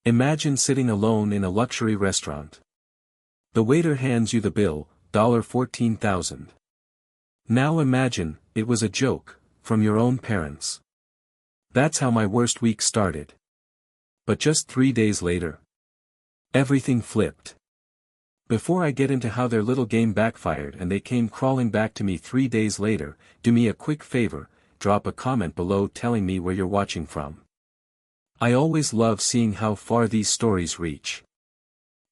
Imagine sitting alone in a luxury restaurant. The waiter hands you the bill, $14,000. Now imagine, it was a joke, from your own parents. That's how my worst week started. But just 3 days later, everything flipped. Before I get into how their little game backfired and they came crawling back to me 3 days later, do me a quick favor, drop a comment below telling me where you're watching from. I always love seeing how far these stories reach.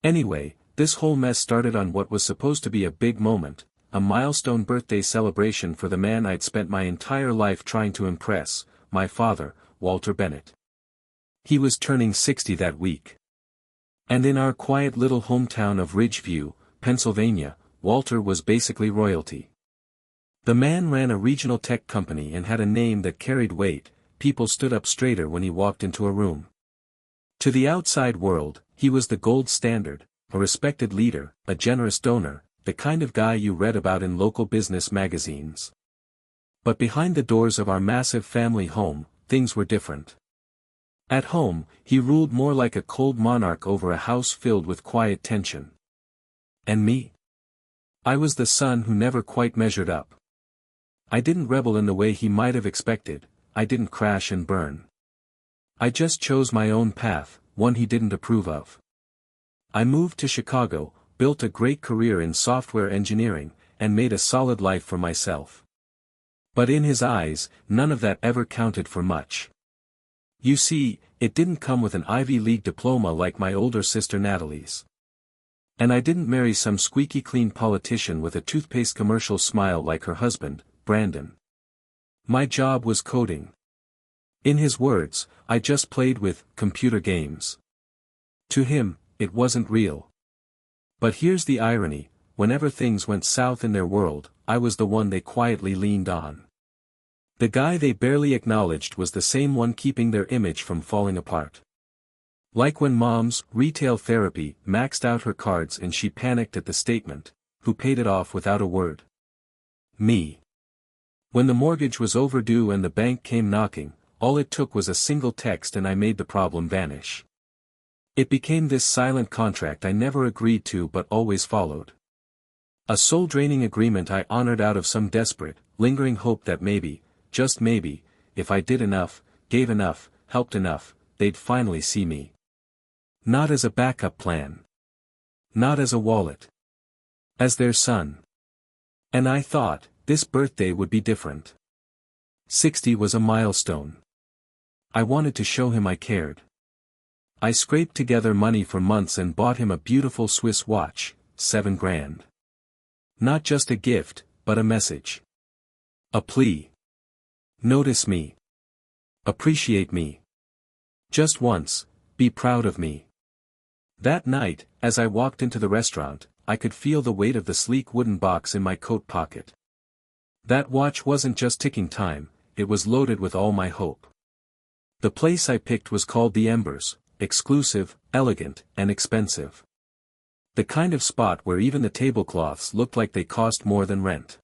Anyway, this whole mess started on what was supposed to be a big moment, a milestone birthday celebration for the man I'd spent my entire life trying to impress, my father, Walter Bennett. He was turning 60 that week. And in our quiet little hometown of Ridgeview, Pennsylvania, Walter was basically royalty. The man ran a regional tech company and had a name that carried weight. People stood up straighter when he walked into a room. To the outside world, he was the gold standard, a respected leader, a generous donor, the kind of guy you read about in local business magazines. But behind the doors of our massive family home, things were different. At home, he ruled more like a cold monarch over a house filled with quiet tension. And me? I was the son who never quite measured up. I didn't rebel in the way he might have expected. I didn't crash and burn. I just chose my own path, one he didn't approve of. I moved to Chicago, built a great career in software engineering, and made a solid life for myself. But in his eyes, none of that ever counted for much. You see, it didn't come with an Ivy League diploma like my older sister Natalie's. And I didn't marry some squeaky clean politician with a toothpaste commercial smile like her husband, Brandon. My job was coding. In his words, I just played with computer games. To him, it wasn't real. But here's the irony, whenever things went south in their world, I was the one they quietly leaned on. The guy they barely acknowledged was the same one keeping their image from falling apart. Like when Mom's retail therapy maxed out her cards and she panicked at the statement, who paid it off without a word? Me. When the mortgage was overdue and the bank came knocking, all it took was a single text and I made the problem vanish. It became this silent contract I never agreed to but always followed. A soul-draining agreement I honored out of some desperate, lingering hope that maybe, just maybe, if I did enough, gave enough, helped enough, they'd finally see me. Not as a backup plan. Not as a wallet. As their son. And I thought, this birthday would be different. 60 was a milestone. I wanted to show him I cared. I scraped together money for months and bought him a beautiful Swiss watch, $7,000. Not just a gift, but a message. A plea. Notice me. Appreciate me. Just once, be proud of me. That night, as I walked into the restaurant, I could feel the weight of the sleek wooden box in my coat pocket. That watch wasn't just ticking time, it was loaded with all my hope. The place I picked was called the Embers, exclusive, elegant, and expensive. The kind of spot where even the tablecloths looked like they cost more than rent.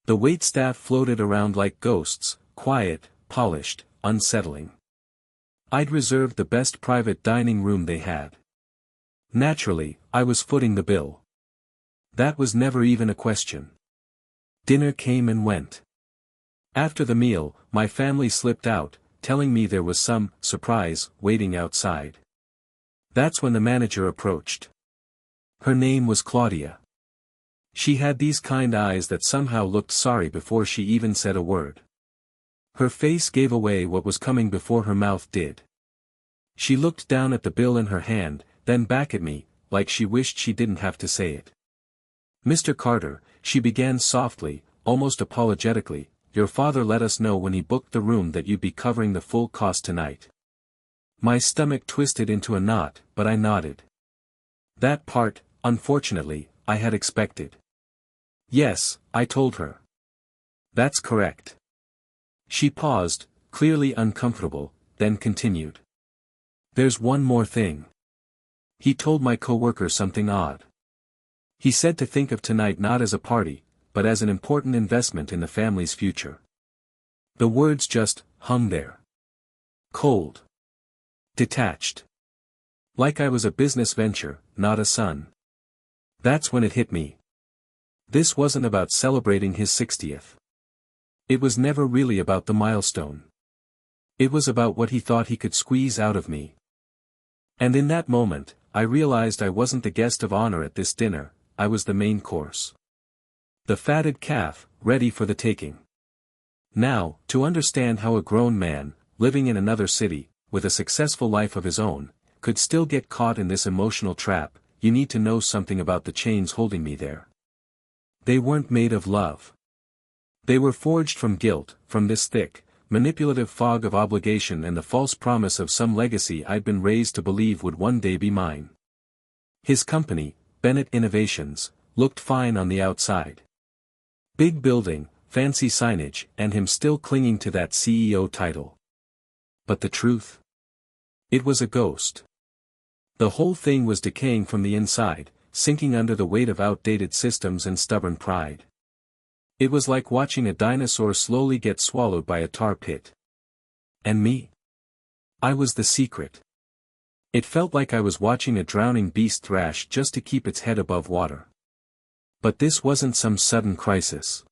The waitstaff floated around like ghosts, quiet, polished, unsettling. I'd reserved the best private dining room they had. Naturally, I was footing the bill. That was never even a question. Dinner came and went. After the meal, my family slipped out, telling me there was some surprise waiting outside. That's when the manager approached. Her name was Claudia. She had these kind eyes that somehow looked sorry before she even said a word. Her face gave away what was coming before her mouth did. She looked down at the bill in her hand, then back at me, like she wished she didn't have to say it. Mr. Carter, she began softly, almost apologetically, your father let us know when he booked the room that you'd be covering the full cost tonight. My stomach twisted into a knot, but I nodded. That part, unfortunately, I had expected. Yes, I told her. That's correct. She paused, clearly uncomfortable, then continued. There's one more thing. He told my coworker something odd. He said to think of tonight not as a party, but as an important investment in the family's future. The words just hung there. Cold. Detached. Like I was a business venture, not a son. That's when it hit me. This wasn't about celebrating his 60th. It was never really about the milestone. It was about what he thought he could squeeze out of me. And in that moment, I realized I wasn't the guest of honor at this dinner, I was the main course. The fatted calf, ready for the taking. Now, to understand how a grown man, living in another city, with a successful life of his own, could still get caught in this emotional trap, you need to know something about the chains holding me there. They weren't made of love. They were forged from guilt, from this thick, manipulative fog of obligation and the false promise of some legacy I'd been raised to believe would one day be mine. His company, Bennett Innovations, looked fine on the outside. Big building, fancy signage, and him still clinging to that CEO title. But the truth? It was a ghost. The whole thing was decaying from the inside, sinking under the weight of outdated systems and stubborn pride. It was like watching a dinosaur slowly get swallowed by a tar pit. And me? I was the secret. It felt like I was watching a drowning beast thrash just to keep its head above water. But this wasn't some sudden crisis.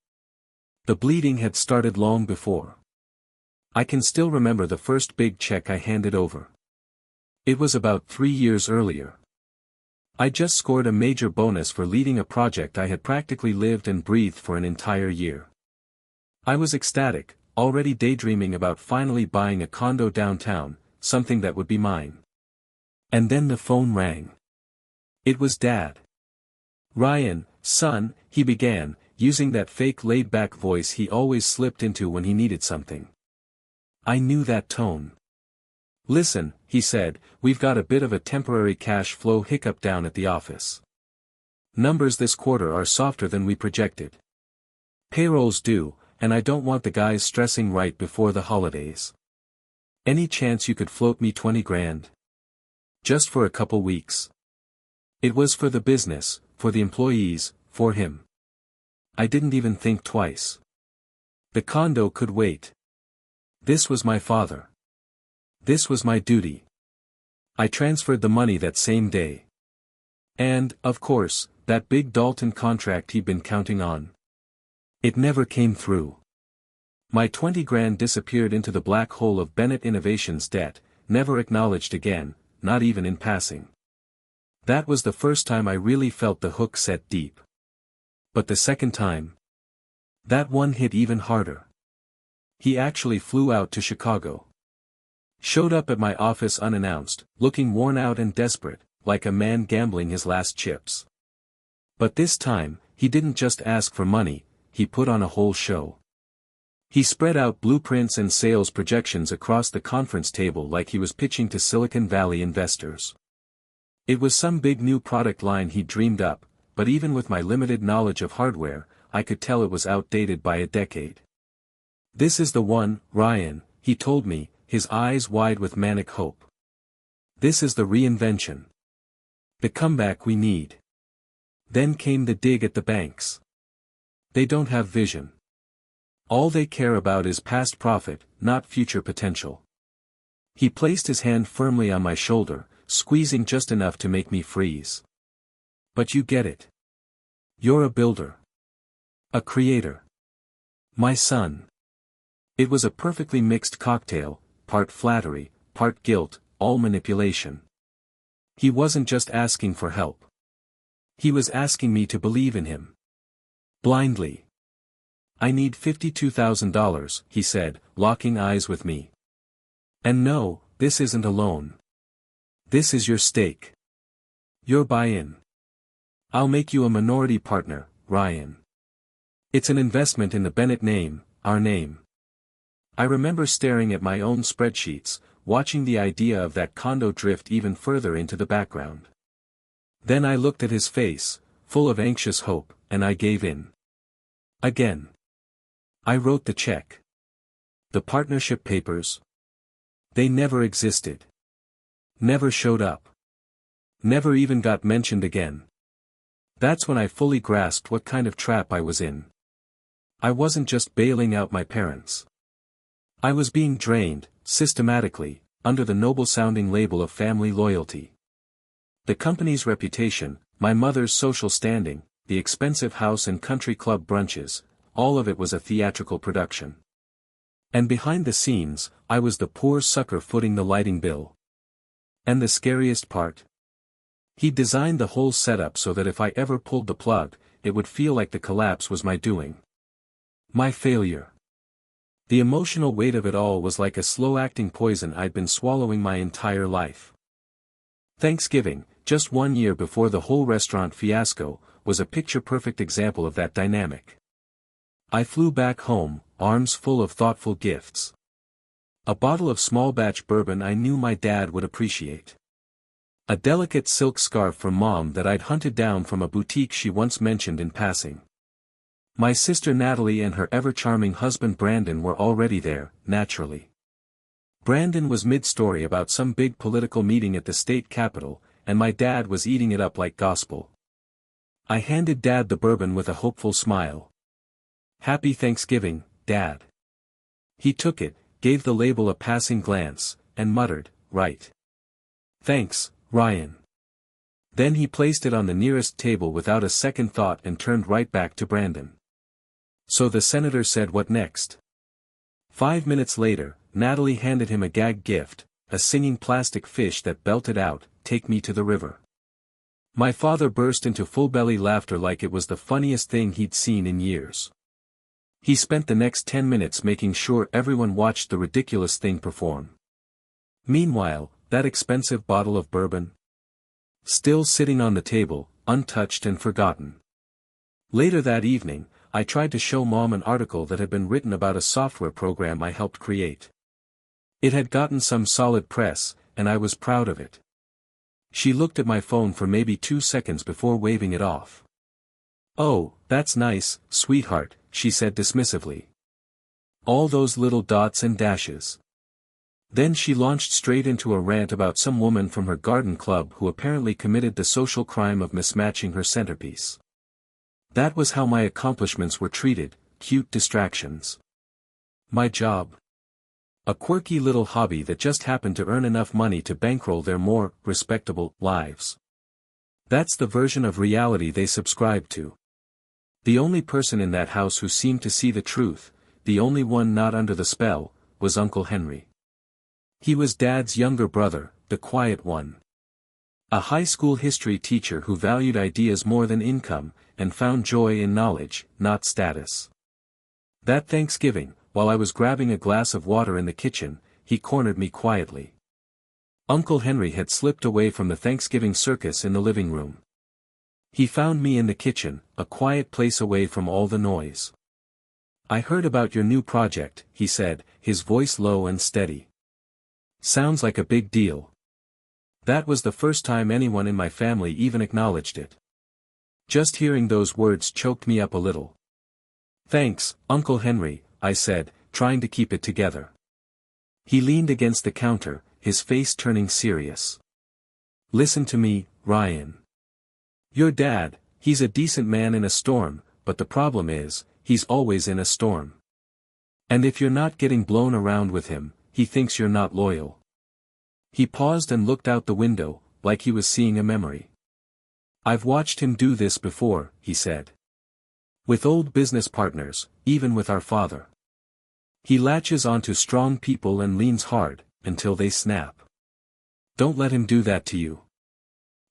The bleeding had started long before. I can still remember the first big check I handed over. It was about 3 years earlier. I just scored a major bonus for leading a project I had practically lived and breathed for an entire year. I was ecstatic, already daydreaming about finally buying a condo downtown, something that would be mine. And then the phone rang. It was Dad. "Ryan, son," he began, using that fake laid-back voice he always slipped into when he needed something. I knew that tone. "Listen," he said, "we've got a bit of a temporary cash flow hiccup down at the office. Numbers this quarter are softer than we projected. Payroll's due, and I don't want the guys stressing right before the holidays. Any chance you could float me 20 grand? Just for a couple weeks." It was for the business, for the employees, for him. I didn't even think twice. The condo could wait. This was my father. This was my duty. I transferred the money that same day. And, of course, that big Dalton contract he'd been counting on. It never came through. My 20 grand disappeared into the black hole of Bennett Innovations debt, never acknowledged again, not even in passing. That was the first time I really felt the hook set deep. But the second time? That one hit even harder. He actually flew out to Chicago. Showed up at my office unannounced, looking worn out and desperate, like a man gambling his last chips. But this time, he didn't just ask for money, he put on a whole show. He spread out blueprints and sales projections across the conference table like he was pitching to Silicon Valley investors. It was some big new product line he'd dreamed up, but even with my limited knowledge of hardware, I could tell it was outdated by a decade. "This is the one, Ryan," he told me, his eyes wide with manic hope. "This is the reinvention. The comeback we need." Then came the dig at the banks. They don't have vision. All they care about is past profit, not future potential. He placed his hand firmly on my shoulder, squeezing just enough to make me freeze. "But you get it. You're a builder. A creator. My son." It was a perfectly mixed cocktail, part flattery, part guilt, all manipulation. He wasn't just asking for help. He was asking me to believe in him. Blindly. "I need $52,000, he said, locking eyes with me. "And no, this isn't a loan. This is your stake. Your buy-in. I'll make you a minority partner, Ryan. It's an investment in the Bennett name, our name." I remember staring at my own spreadsheets, watching the idea of that condo drift even further into the background. Then I looked at his face, full of anxious hope, and I gave in. Again. I wrote the check. The partnership papers. They never existed. Never showed up. Never even got mentioned again. That's when I fully grasped what kind of trap I was in. I wasn't just bailing out my parents. I was being drained, systematically, under the noble-sounding label of family loyalty. The company's reputation, my mother's social standing, the expensive house and country club brunches, all of it was a theatrical production. And behind the scenes, I was the poor sucker footing the lighting bill. And the scariest part? He designed the whole setup so that if I ever pulled the plug, it would feel like the collapse was my doing. My failure. The emotional weight of it all was like a slow-acting poison I'd been swallowing my entire life. Thanksgiving, just 1 year before the whole restaurant fiasco, was a picture-perfect example of that dynamic. I flew back home, arms full of thoughtful gifts. A bottle of small-batch bourbon I knew my dad would appreciate. A delicate silk scarf from Mom that I'd hunted down from a boutique she once mentioned in passing. My sister Natalie and her ever-charming husband Brandon were already there, naturally. Brandon was mid-story about some big political meeting at the state capitol, and my dad was eating it up like gospel. I handed Dad the bourbon with a hopeful smile. "Happy Thanksgiving, Dad." He took it, gave the label a passing glance, and muttered, "Right. Thanks, Ryan." Then he placed it on the nearest table without a second thought and turned right back to Brandon. So the senator said, "What next?" 5 minutes later, Natalie handed him a gag gift, a singing plastic fish that belted out, "Take me to the river." My father burst into full-belly laughter like it was the funniest thing he'd seen in years. He spent the next 10 minutes making sure everyone watched the ridiculous thing perform. Meanwhile, that expensive bottle of bourbon? Still sitting on the table, untouched and forgotten. Later that evening, I tried to show Mom an article that had been written about a software program I helped create. It had gotten some solid press, and I was proud of it. She looked at my phone for maybe 2 seconds before waving it off. "Oh, that's nice, sweetheart," she said dismissively. "All those little dots and dashes." Then she launched straight into a rant about some woman from her garden club who apparently committed the social crime of mismatching her centerpiece. That was how my accomplishments were treated, cute distractions. My job? A quirky little hobby that just happened to earn enough money to bankroll their more respectable lives. That's the version of reality they subscribed to. The only person in that house who seemed to see the truth, the only one not under the spell, was Uncle Henry. He was Dad's younger brother, the quiet one. A high school history teacher who valued ideas more than income, and found joy in knowledge, not status. That Thanksgiving, while I was grabbing a glass of water in the kitchen, he cornered me quietly. Uncle Henry had slipped away from the Thanksgiving circus in the living room. He found me in the kitchen, a quiet place away from all the noise. "I heard about your new project," he said, his voice low and steady. "Sounds like a big deal." That was the first time anyone in my family even acknowledged it. Just hearing those words choked me up a little. "Thanks, Uncle Henry," I said, trying to keep it together. He leaned against the counter, his face turning serious. "Listen to me, Ryan. Your dad, he's a decent man in a storm, but the problem is, he's always in a storm. And if you're not getting blown around with him, he thinks you're not loyal." He paused and looked out the window, like he was seeing a memory. "I've watched him do this before," he said. "With old business partners, even with our father. He latches onto strong people and leans hard, until they snap. Don't let him do that to you.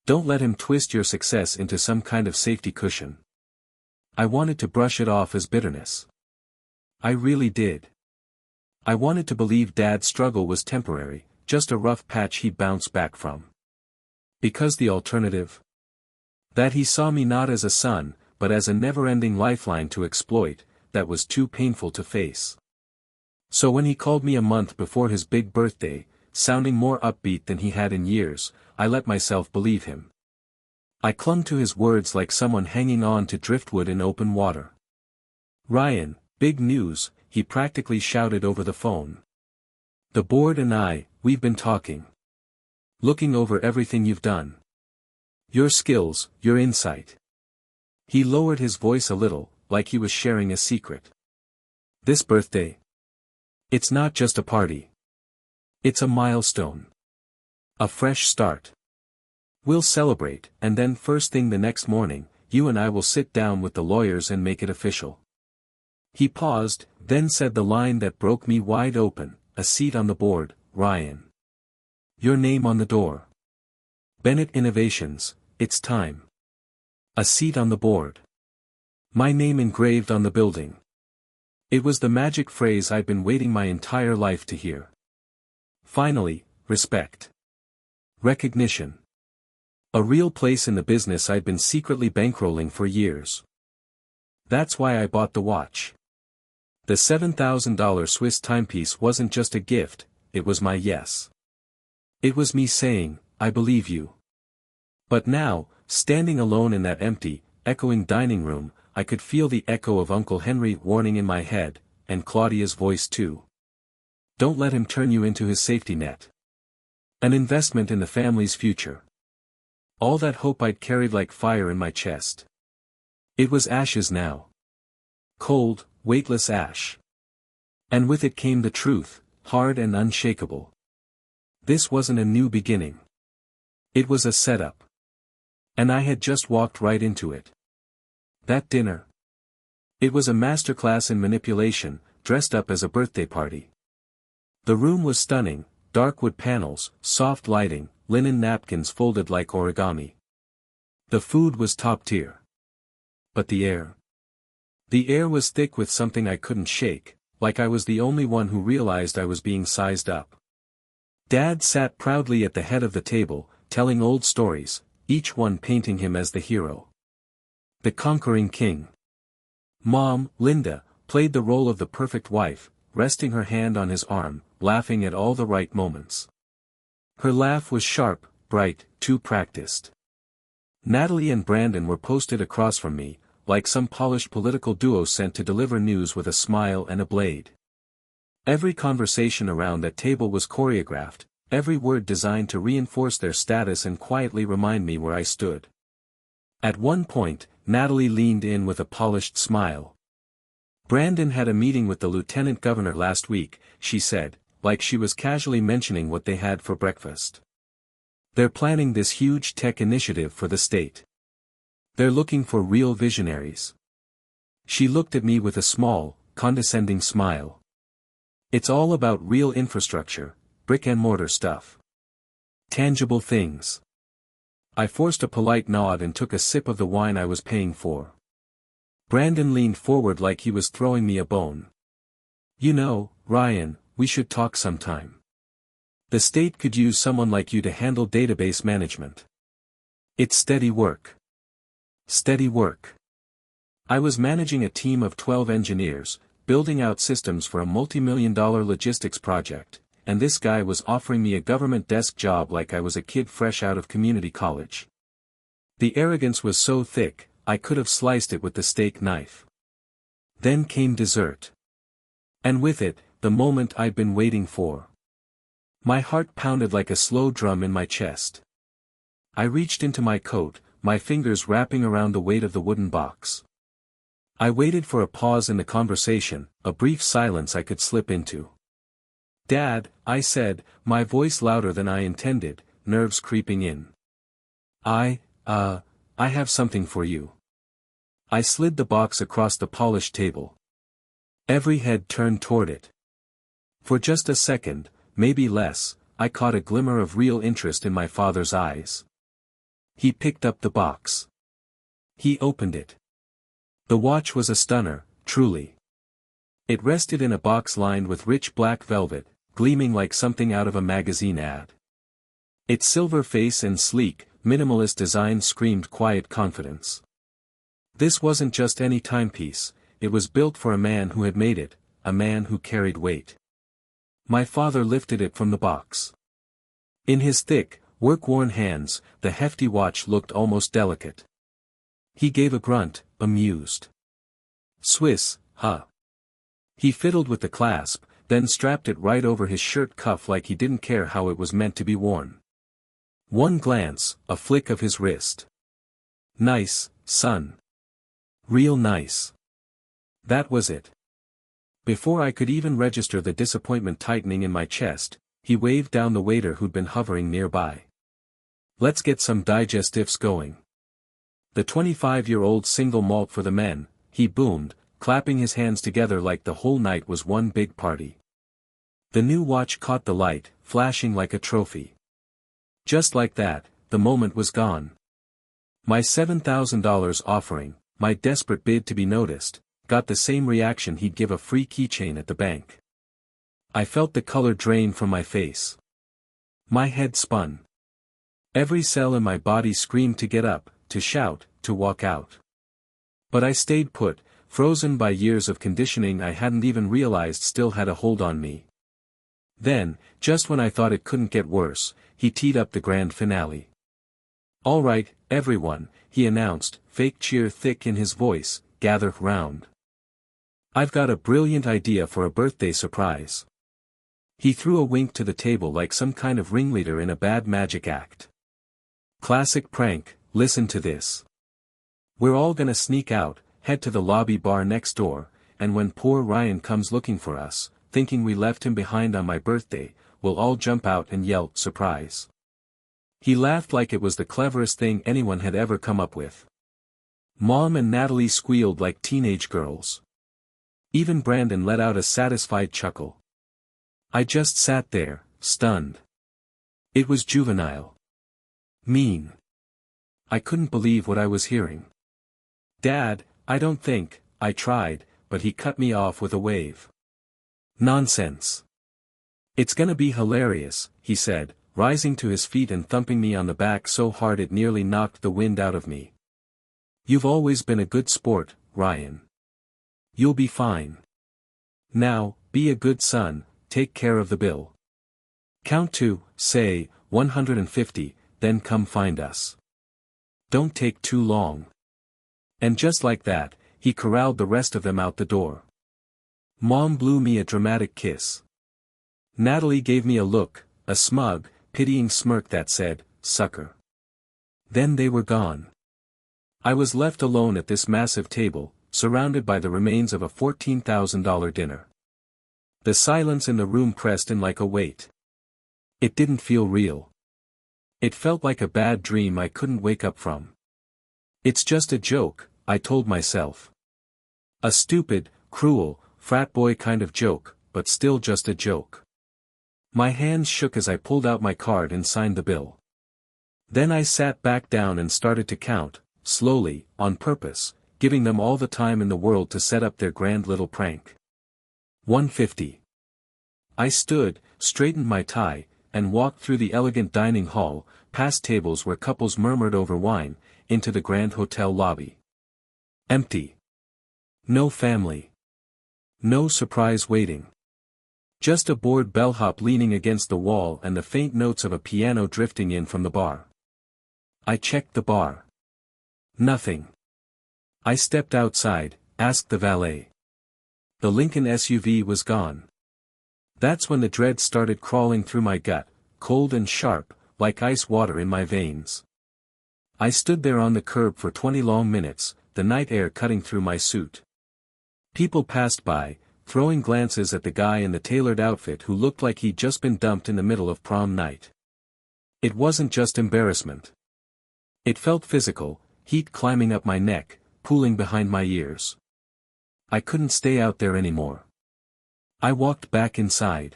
Don't let him twist your success into some kind of safety cushion." I wanted to brush it off as bitterness. I really did. I wanted to believe Dad's struggle was temporary, just a rough patch he'd bounce back from. Because the alternative? That he saw me not as a son, but as a never-ending lifeline to exploit, that was too painful to face. So when he called me a month before his big birthday, sounding more upbeat than he had in years, I let myself believe him. I clung to his words like someone hanging on to driftwood in open water. "Ryan, big news," he practically shouted over the phone. "The board and we've been talking. Looking over everything you've done. Your skills, your insight." He lowered his voice a little, like he was sharing a secret. "This birthday. It's not just a party. It's a milestone. A fresh start. We'll celebrate, and then first thing the next morning, you and I will sit down with the lawyers and make it official." He paused, then said the line that broke me wide open, "A seat on the board, Ryan. Your name on the door. Bennett Innovations, it's time. A seat on the board." My name engraved on the building. It was the magic phrase I'd been waiting my entire life to hear. Finally, respect. Recognition. A real place in the business I'd been secretly bankrolling for years. That's why I bought the watch. The $7,000 Swiss timepiece wasn't just a gift, it was my yes. It was me saying, "I believe you." But now, standing alone in that empty, echoing dining room, I could feel the echo of Uncle Henry warning in my head, and Claudia's voice too. Don't let him turn you into his safety net. An investment in the family's future. All that hope I'd carried like fire in my chest. It was ashes now. Cold, weightless ash. And with it came the truth, hard and unshakable. This wasn't a new beginning. It was a setup. And I had just walked right into it. That dinner. It was a masterclass in manipulation, dressed up as a birthday party. The room was stunning, dark wood panels, soft lighting, linen napkins folded like origami. The food was top tier. But the air. The air was thick with something I couldn't shake, like I was the only one who realized I was being sized up. Dad sat proudly at the head of the table, telling old stories, each one painting him as the hero. The conquering king. Mom, Linda, played the role of the perfect wife, resting her hand on his arm, laughing at all the right moments. Her laugh was sharp, bright, too practiced. Natalie and Brandon were posted across from me, like some polished political duo sent to deliver news with a smile and a blade. Every conversation around that table was choreographed, every word designed to reinforce their status and quietly remind me where I stood. At one point, Natalie leaned in with a polished smile. "Brandon had a meeting with the lieutenant governor last week," she said, like she was casually mentioning what they had for breakfast. "They're planning this huge tech initiative for the state. They're looking for real visionaries." She looked at me with a small, condescending smile. "It's all about real infrastructure, brick and mortar stuff. Tangible things." I forced a polite nod and took a sip of the wine I was paying for. Brandon leaned forward like he was throwing me a bone. "You know, Ryan, we should talk sometime. The state could use someone like you to handle database management. It's steady work." Steady work. I was managing a team of 12 engineers, building out systems for a multi-million-dollar logistics project, and this guy was offering me a government desk job like I was a kid fresh out of community college. The arrogance was so thick, I could have sliced it with the steak knife. Then came dessert. And with it, the moment I'd been waiting for. My heart pounded like a slow drum in my chest. I reached into my coat, my fingers wrapping around the weight of the wooden box. I waited for a pause in the conversation, a brief silence I could slip into. "Dad," I said, my voice louder than I intended, nerves creeping in. I have something for you." I slid the box across the polished table. Every head turned toward it. For just a second, maybe less, I caught a glimmer of real interest in my father's eyes. He picked up the box. He opened it. The watch was a stunner, truly. It rested in a box lined with rich black velvet, gleaming like something out of a magazine ad. Its silver face and sleek, minimalist design screamed quiet confidence. This wasn't just any timepiece, it was built for a man who had made it, a man who carried weight. My father lifted it from the box. In his thick, work-worn hands, the hefty watch looked almost delicate. He gave a grunt, amused. "Swiss, huh?" He fiddled with the clasp, then strapped it right over his shirt cuff like he didn't care how it was meant to be worn. One glance, a flick of his wrist. "Nice, son. Real nice." That was it. Before I could even register the disappointment tightening in my chest, he waved down the waiter who'd been hovering nearby. Let's get some digestives going. The 25-year-old single malt for the men, he boomed, clapping his hands together like the whole night was one big party. The new watch caught the light, flashing like a trophy. Just like that, the moment was gone. My $7,000 offering, my desperate bid to be noticed, got the same reaction he'd give a free keychain at the bank. I felt the color drain from my face. My head spun. Every cell in my body screamed to get up, to shout, to walk out. But I stayed put, frozen by years of conditioning I hadn't even realized still had a hold on me. Then, just when I thought it couldn't get worse, he teed up the grand finale. "All right, everyone," he announced, fake cheer thick in his voice, "gather round. I've got a brilliant idea for a birthday surprise." He threw a wink to the table like some kind of ringleader in a bad magic act. "Classic prank, listen to this. We're all gonna sneak out, head to the lobby bar next door, and when poor Ryan comes looking for us, thinking we left him behind on my birthday, we'll all jump out and yell, 'Surprise!'" He laughed like it was the cleverest thing anyone had ever come up with. Mom and Natalie squealed like teenage girls. Even Brandon let out a satisfied chuckle. I just sat there, stunned. It was juvenile. Mean. I couldn't believe what I was hearing. "Dad, I don't think," I tried, but he cut me off with a wave. "Nonsense. It's gonna be hilarious," he said, rising to his feet and thumping me on the back so hard it nearly knocked the wind out of me. "You've always been a good sport, Ryan. You'll be fine. Now, be a good son, take care of the bill. Count to, say, 150, then come find us. Don't take too long." And just like that, he corralled the rest of them out the door. Mom blew me a dramatic kiss. Natalie gave me a look, a smug, pitying smirk that said, "Sucker." Then they were gone. I was left alone at this massive table, surrounded by the remains of a $14,000 dinner. The silence in the room pressed in like a weight. It didn't feel real. It felt like a bad dream I couldn't wake up from. "It's just a joke," I told myself. A stupid, cruel, frat boy kind of joke, but still just a joke. My hands shook as I pulled out my card and signed the bill. Then I sat back down and started to count, slowly, on purpose, giving them all the time in the world to set up their grand little prank. 150. I stood, straightened my tie, and walked through the elegant dining hall, past tables where couples murmured over wine, into the grand hotel lobby. Empty. No family. No surprise waiting. Just a bored bellhop leaning against the wall and the faint notes of a piano drifting in from the bar. I checked the bar. Nothing. I stepped outside, asked the valet. The Lincoln SUV was gone. That's when the dread started crawling through my gut, cold and sharp, like ice water in my veins. I stood there on the curb for 20 long minutes, the night air cutting through my suit. People passed by, throwing glances at the guy in the tailored outfit who looked like he'd just been dumped in the middle of prom night. It wasn't just embarrassment. It felt physical, heat climbing up my neck, pooling behind my ears. I couldn't stay out there anymore. I walked back inside.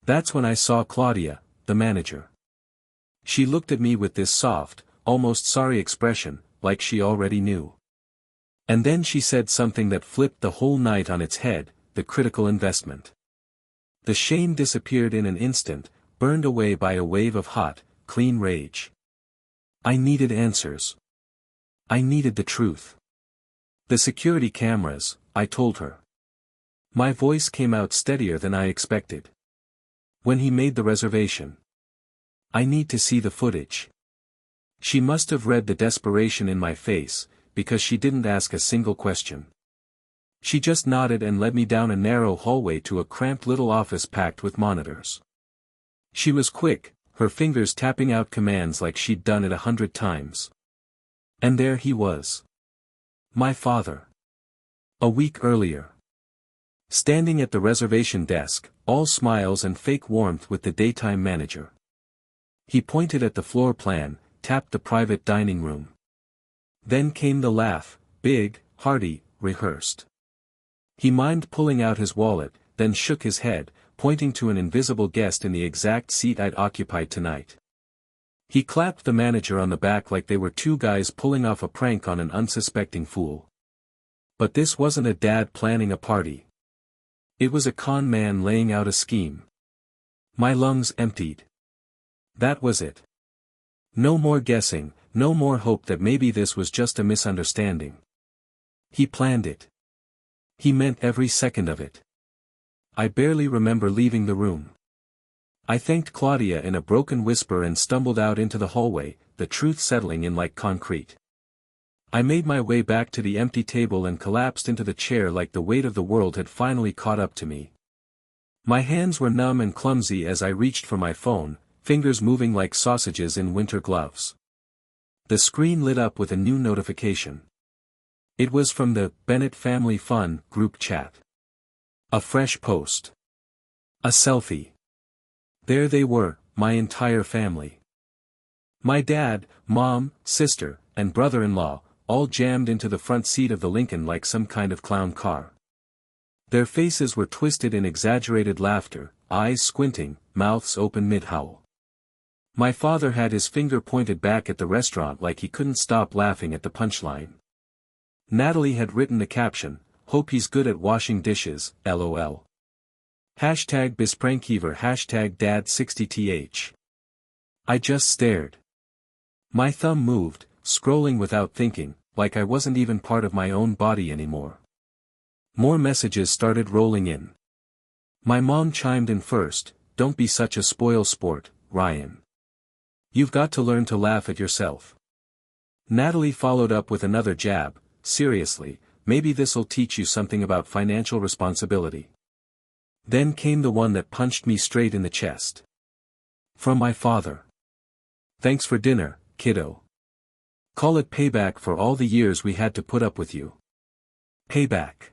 That's when I saw Claudia, the manager. She looked at me with this soft, almost sorry expression, like she already knew. And then she said something that flipped the whole night on its head, the critical investment. The shame disappeared in an instant, burned away by a wave of hot, clean rage. I needed answers. I needed the truth. The security cameras, I told her. My voice came out steadier than I expected. When he made the reservation. I need to see the footage. She must have read the desperation in my face, because she didn't ask a single question. She just nodded and led me down a narrow hallway to a cramped little office packed with monitors. She was quick, her fingers tapping out commands like she'd done it 100 times. And there he was. My father. A week earlier. Standing at the reservation desk, all smiles and fake warmth with the daytime manager. He pointed at the floor plan, tapped the private dining room. Then came the laugh, big, hearty, rehearsed. He mimed pulling out his wallet, then shook his head, pointing to an invisible guest in the exact seat I'd occupied tonight. He clapped the manager on the back like they were two guys pulling off a prank on an unsuspecting fool. But this wasn't a dad planning a party. It was a con man laying out a scheme. My lungs emptied. That was it. No more guessing, no more hope that maybe this was just a misunderstanding. He planned it. He meant every second of it. I barely remember leaving the room. I thanked Claudia in a broken whisper and stumbled out into the hallway, the truth settling in like concrete. I made my way back to the empty table and collapsed into the chair like the weight of the world had finally caught up to me. My hands were numb and clumsy as I reached for my phone, fingers moving like sausages in winter gloves. The screen lit up with a new notification. It was from the Bennett Family Fun group chat. A fresh post. A selfie. There they were, my entire family. My dad, mom, sister, and brother-in-law, all jammed into the front seat of the Lincoln like some kind of clown car. Their faces were twisted in exaggerated laughter, eyes squinting, mouths open mid-howl. My father had his finger pointed back at the restaurant like he couldn't stop laughing at the punchline. Natalie had written the caption, "Hope he's good at washing dishes, LOL. Hashtag Bisprankheaver hashtag Dad60th. I just stared. My thumb moved, scrolling without thinking, like I wasn't even part of my own body anymore. More messages started rolling in. My mom chimed in first, "Don't be such a spoil sport, Ryan. You've got to learn to laugh at yourself." Natalie followed up with another jab, "Seriously, maybe this'll teach you something about financial responsibility." Then came the one that punched me straight in the chest. From my father. "Thanks for dinner, kiddo. Call it payback for all the years we had to put up with you." Payback.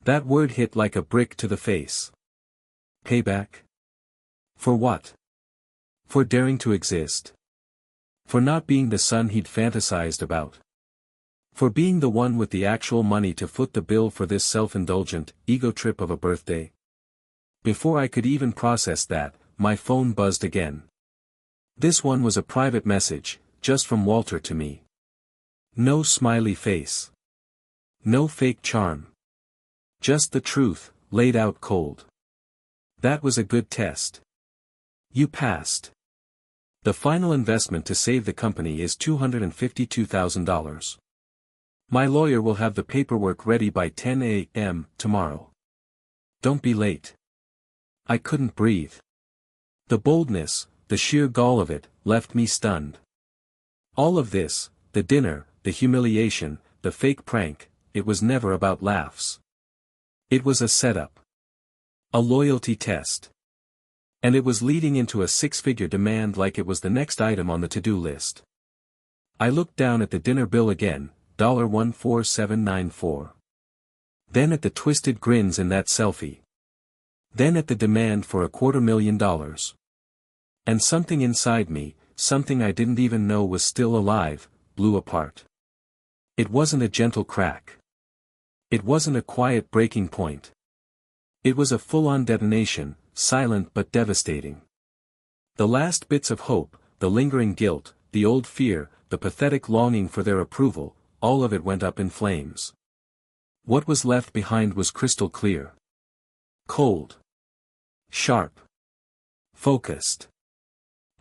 That word hit like a brick to the face. Payback? For what? For daring to exist. For not being the son he'd fantasized about. For being the one with the actual money to foot the bill for this self-indulgent, ego trip of a birthday. Before I could even process that, my phone buzzed again. This one was a private message, just from Walter to me. No smiley face. No fake charm. Just the truth, laid out cold. That was a good test. You passed. The final investment to save the company is $252,000. My lawyer will have the paperwork ready by 10 a.m. tomorrow. Don't be late. I couldn't breathe. The boldness, the sheer gall of it, left me stunned. All of this, the dinner, the humiliation, the fake prank, it was never about laughs. It was a setup. A loyalty test. And it was leading into a six-figure demand like it was the next item on the to-do list. I looked down at the dinner bill again, $14794. Then at the twisted grins in that selfie. Then at the demand for $250,000. And something inside me, something I didn't even know was still alive, blew apart. It wasn't a gentle crack. It wasn't a quiet breaking point. It was a full-on detonation, silent but devastating. The last bits of hope, the lingering guilt, the old fear, the pathetic longing for their approval, all of it went up in flames. What was left behind was crystal clear. Cold. Sharp. Focused.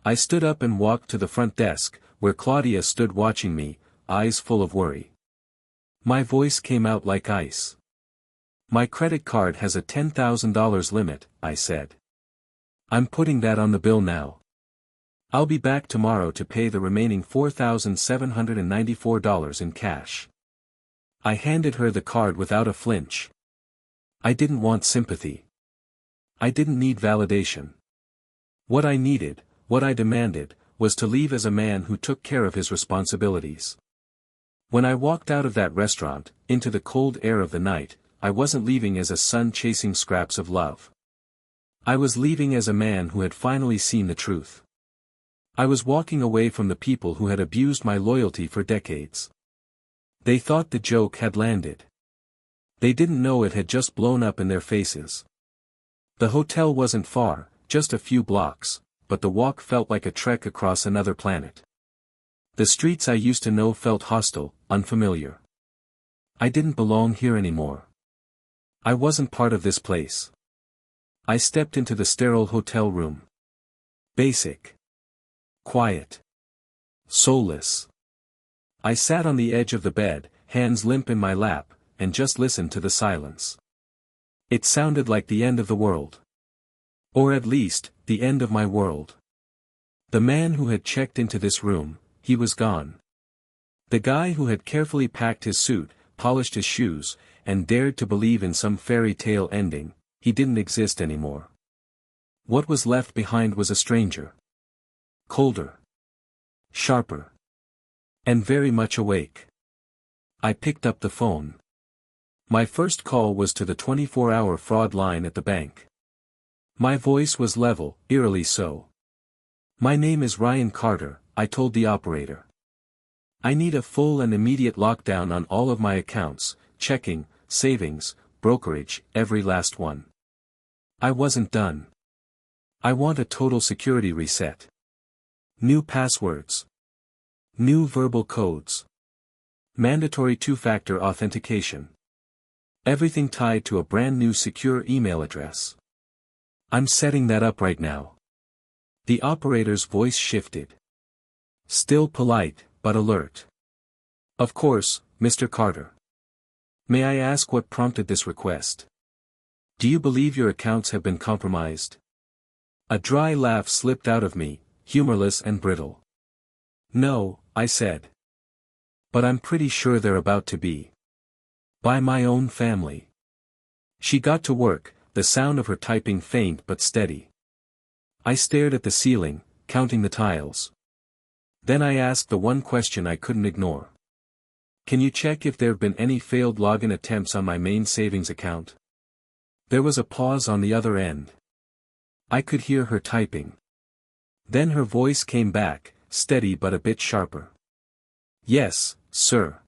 I stood up and walked to the front desk, where Claudia stood watching me, eyes full of worry. My voice came out like ice. "My credit card has a $10,000 limit," I said. "I'm putting that on the bill now. I'll be back tomorrow to pay the remaining $4,794 in cash." I handed her the card without a flinch. I didn't want sympathy. I didn't need validation. What I needed, what I demanded, was to leave as a man who took care of his responsibilities. When I walked out of that restaurant, into the cold air of the night, I wasn't leaving as a son chasing scraps of love. I was leaving as a man who had finally seen the truth. I was walking away from the people who had abused my loyalty for decades. They thought the joke had landed. They didn't know it had just blown up in their faces. The hotel wasn't far, just a few blocks, but the walk felt like a trek across another planet. The streets I used to know felt hostile, unfamiliar. I didn't belong here anymore. I wasn't part of this place. I stepped into the sterile hotel room. Basic. Quiet. Soulless. I sat on the edge of the bed, hands limp in my lap, and just listened to the silence. It sounded like the end of the world. Or at least, the end of my world. The man who had checked into this room, he was gone. The guy who had carefully packed his suit, polished his shoes, and dared to believe in some fairy tale ending, he didn't exist anymore. What was left behind was a stranger. Colder. Sharper. And very much awake. I picked up the phone. My first call was to the 24-hour fraud line at the bank. My voice was level, eerily so. "My name is Ryan Carter," I told the operator. "I need a full and immediate lockdown on all of my accounts, checking, savings, brokerage, every last one. I wasn't done. I want a total security reset. New passwords. New verbal codes. Mandatory two-factor authentication. Everything tied to a brand new secure email address. I'm setting that up right now." The operator's voice shifted. Still polite, but alert. "Of course, Mr. Carter. May I ask what prompted this request? Do you believe your accounts have been compromised?" A dry laugh slipped out of me, humorless and brittle. "No," I said. "But I'm pretty sure they're about to be. By my own family." She got to work, the sound of her typing faint but steady. I stared at the ceiling, counting the tiles. Then I asked the one question I couldn't ignore. "Can you check if there have been any failed login attempts on my main savings account?" There was a pause on the other end. I could hear her typing. Then her voice came back, steady but a bit sharper. "Yes, sir.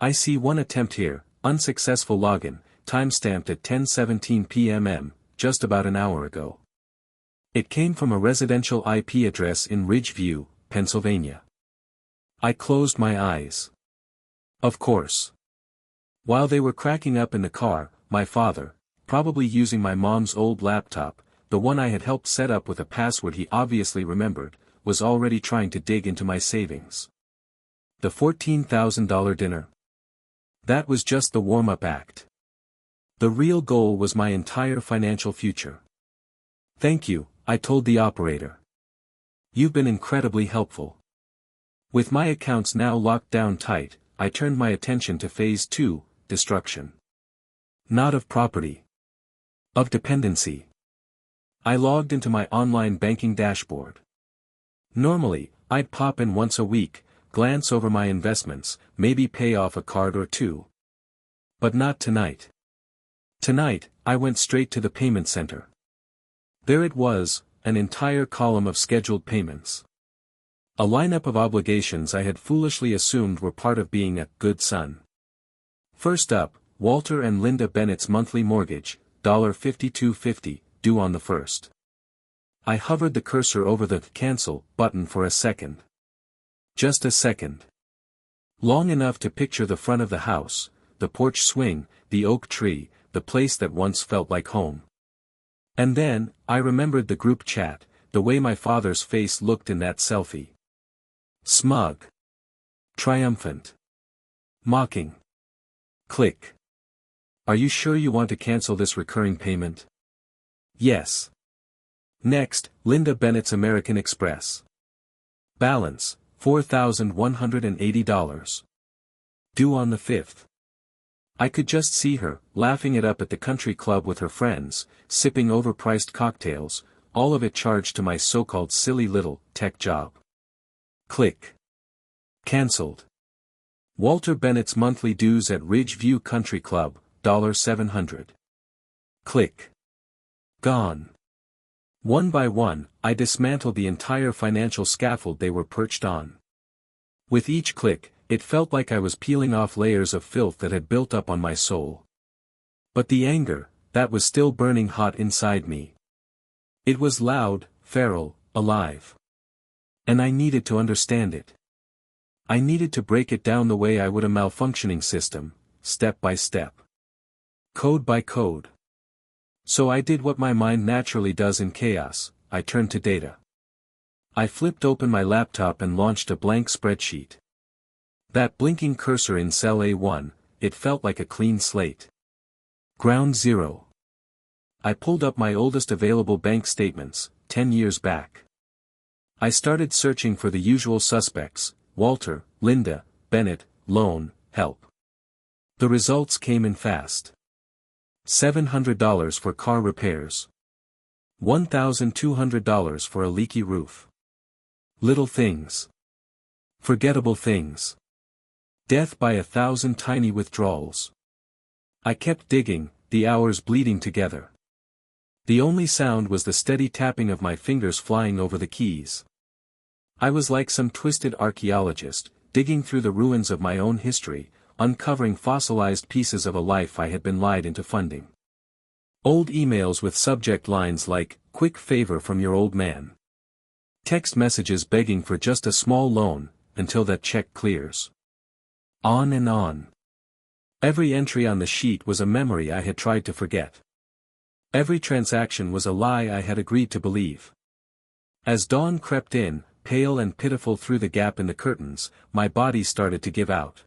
I see one attempt here, unsuccessful login, timestamped at 10:17 p.m., just about an hour ago. It came from a residential IP address in Ridgeview, Pennsylvania." I closed my eyes. Of course. While they were cracking up in the car, my father, probably using my mom's old laptop, the one I had helped set up with a password he obviously remembered, was already trying to dig into my savings. The $14,000 dinner. That was just the warm-up act. The real goal was my entire financial future. "Thank you," I told the operator. "You've been incredibly helpful." With my accounts now locked down tight, I turned my attention to Phase 2, destruction. Not of property. Of dependency. I logged into my online banking dashboard. Normally, I'd pop in once a week, glance over my investments, maybe pay off a card or two. But not tonight. Tonight, I went straight to the payment center. There it was, an entire column of scheduled payments. A lineup of obligations I had foolishly assumed were part of being a good son. First up, Walter and Linda Bennett's monthly mortgage, $52.50, due on the 1st. I hovered the cursor over the cancel button for a second. Just a second. Long enough to picture the front of the house, the porch swing, the oak tree, the place that once felt like home. And then, I remembered the group chat, the way my father's face looked in that selfie. Smug. Triumphant. Mocking. Click. "Are you sure you want to cancel this recurring payment?" "Yes." Next, Linda Bennett's American Express. Balance, $4,180. Due on the 5th. I could just see her, laughing it up at the country club with her friends, sipping overpriced cocktails, all of it charged to my so-called silly little tech job. Click. Cancelled. Walter Bennett's monthly dues at Ridgeview Country Club, $700. Click. Gone. One by one, I dismantled the entire financial scaffold they were perched on. With each click, it felt like I was peeling off layers of filth that had built up on my soul. But the anger, that was still burning hot inside me. It was loud, feral, alive. And I needed to understand it. I needed to break it down the way I would a malfunctioning system, step by step. Code by code. So I did what my mind naturally does in chaos, I turned to data. I flipped open my laptop and launched a blank spreadsheet. That blinking cursor in cell A1, it felt like a clean slate. Ground zero. I pulled up my oldest available bank statements, 10 years back. I started searching for the usual suspects: Walter, Linda, Bennett, loan, help. The results came in fast. $700 for car repairs. $1,200 for a leaky roof. Little things. Forgettable things. Death by 1,000 tiny withdrawals. I kept digging, the hours bleeding together. The only sound was the steady tapping of my fingers flying over the keys. I was like some twisted archaeologist, digging through the ruins of my own history, uncovering fossilized pieces of a life I had been lied into funding. Old emails with subject lines like, "Quick favor from your old man." Text messages begging for just a small loan, until that check clears. On and on. Every entry on the sheet was a memory I had tried to forget. Every transaction was a lie I had agreed to believe. As dawn crept in, pale and pitiful through the gap in the curtains, my body started to give out.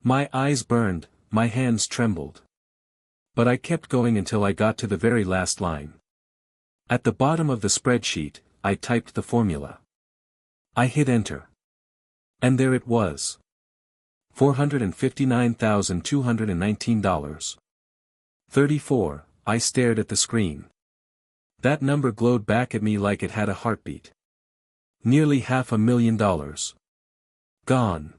My eyes burned, my hands trembled. But I kept going until I got to the very last line. At the bottom of the spreadsheet, I typed the formula. I hit enter. And there it was. $459,219. 34, I stared at the screen. That number glowed back at me like it had a heartbeat. Nearly $500,000. Gone.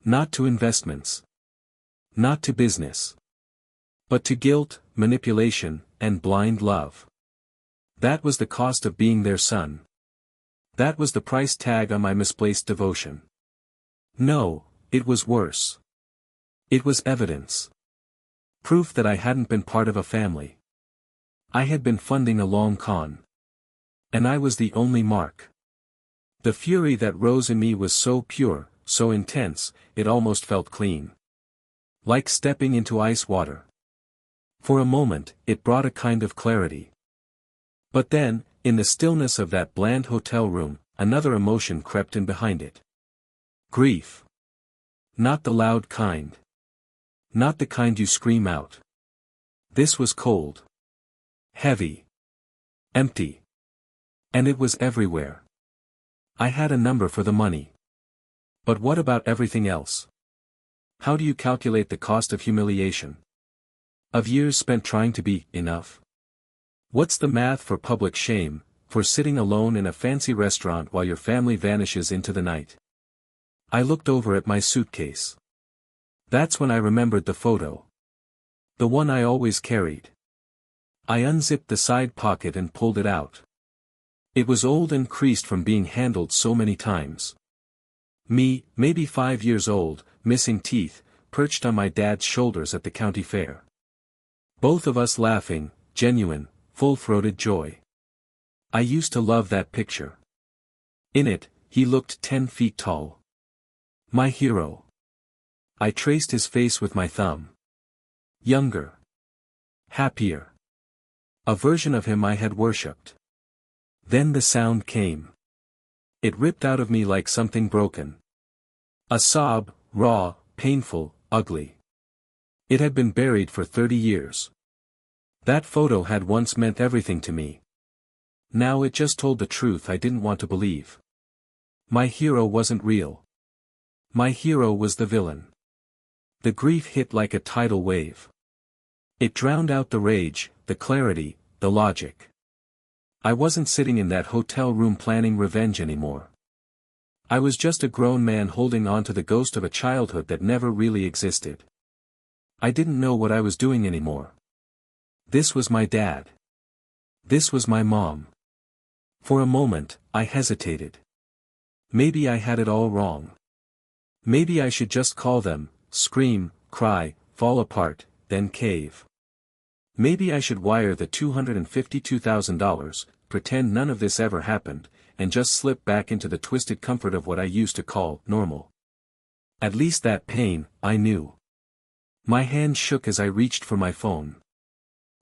Not to investments. Not to business. But to guilt, manipulation, and blind love. That was the cost of being their son. That was the price tag on my misplaced devotion. No, it was worse. It was evidence. Proof that I hadn't been part of a family. I had been funding a long con. And I was the only mark. The fury that rose in me was so pure, so intense, it almost felt clean. Like stepping into ice water. For a moment, it brought a kind of clarity. But then, in the stillness of that bland hotel room, another emotion crept in behind it. Grief. Not the loud kind. Not the kind you scream out. This was cold. Heavy. Empty. And it was everywhere. I had a number for the money. But what about everything else? How do you calculate the cost of humiliation? Of years spent trying to be enough? What's the math for public shame, for sitting alone in a fancy restaurant while your family vanishes into the night? I looked over at my suitcase. That's when I remembered the photo. The one I always carried. I unzipped the side pocket and pulled it out. It was old and creased from being handled so many times. Me, maybe 5 years old, missing teeth, perched on my dad's shoulders at the county fair. Both of us laughing, genuine, full-throated joy. I used to love that picture. In it, he looked 10 feet tall. My hero. I traced his face with my thumb. Younger. Happier. A version of him I had worshipped. Then the sound came. It ripped out of me like something broken. A sob, raw, painful, ugly. It had been buried for 30 years. That photo had once meant everything to me. Now it just told the truth I didn't want to believe. My hero wasn't real. My hero was the villain. The grief hit like a tidal wave. It drowned out the rage, the clarity, the logic. I wasn't sitting in that hotel room planning revenge anymore. I was just a grown man holding on to the ghost of a childhood that never really existed. I didn't know what I was doing anymore. This was my dad. This was my mom. For a moment, I hesitated. Maybe I had it all wrong. Maybe I should just call them, scream, cry, fall apart, then cave. Maybe I should wire the $252,000, pretend none of this ever happened, and just slip back into the twisted comfort of what I used to call normal. At least that pain, I knew. My hand shook as I reached for my phone.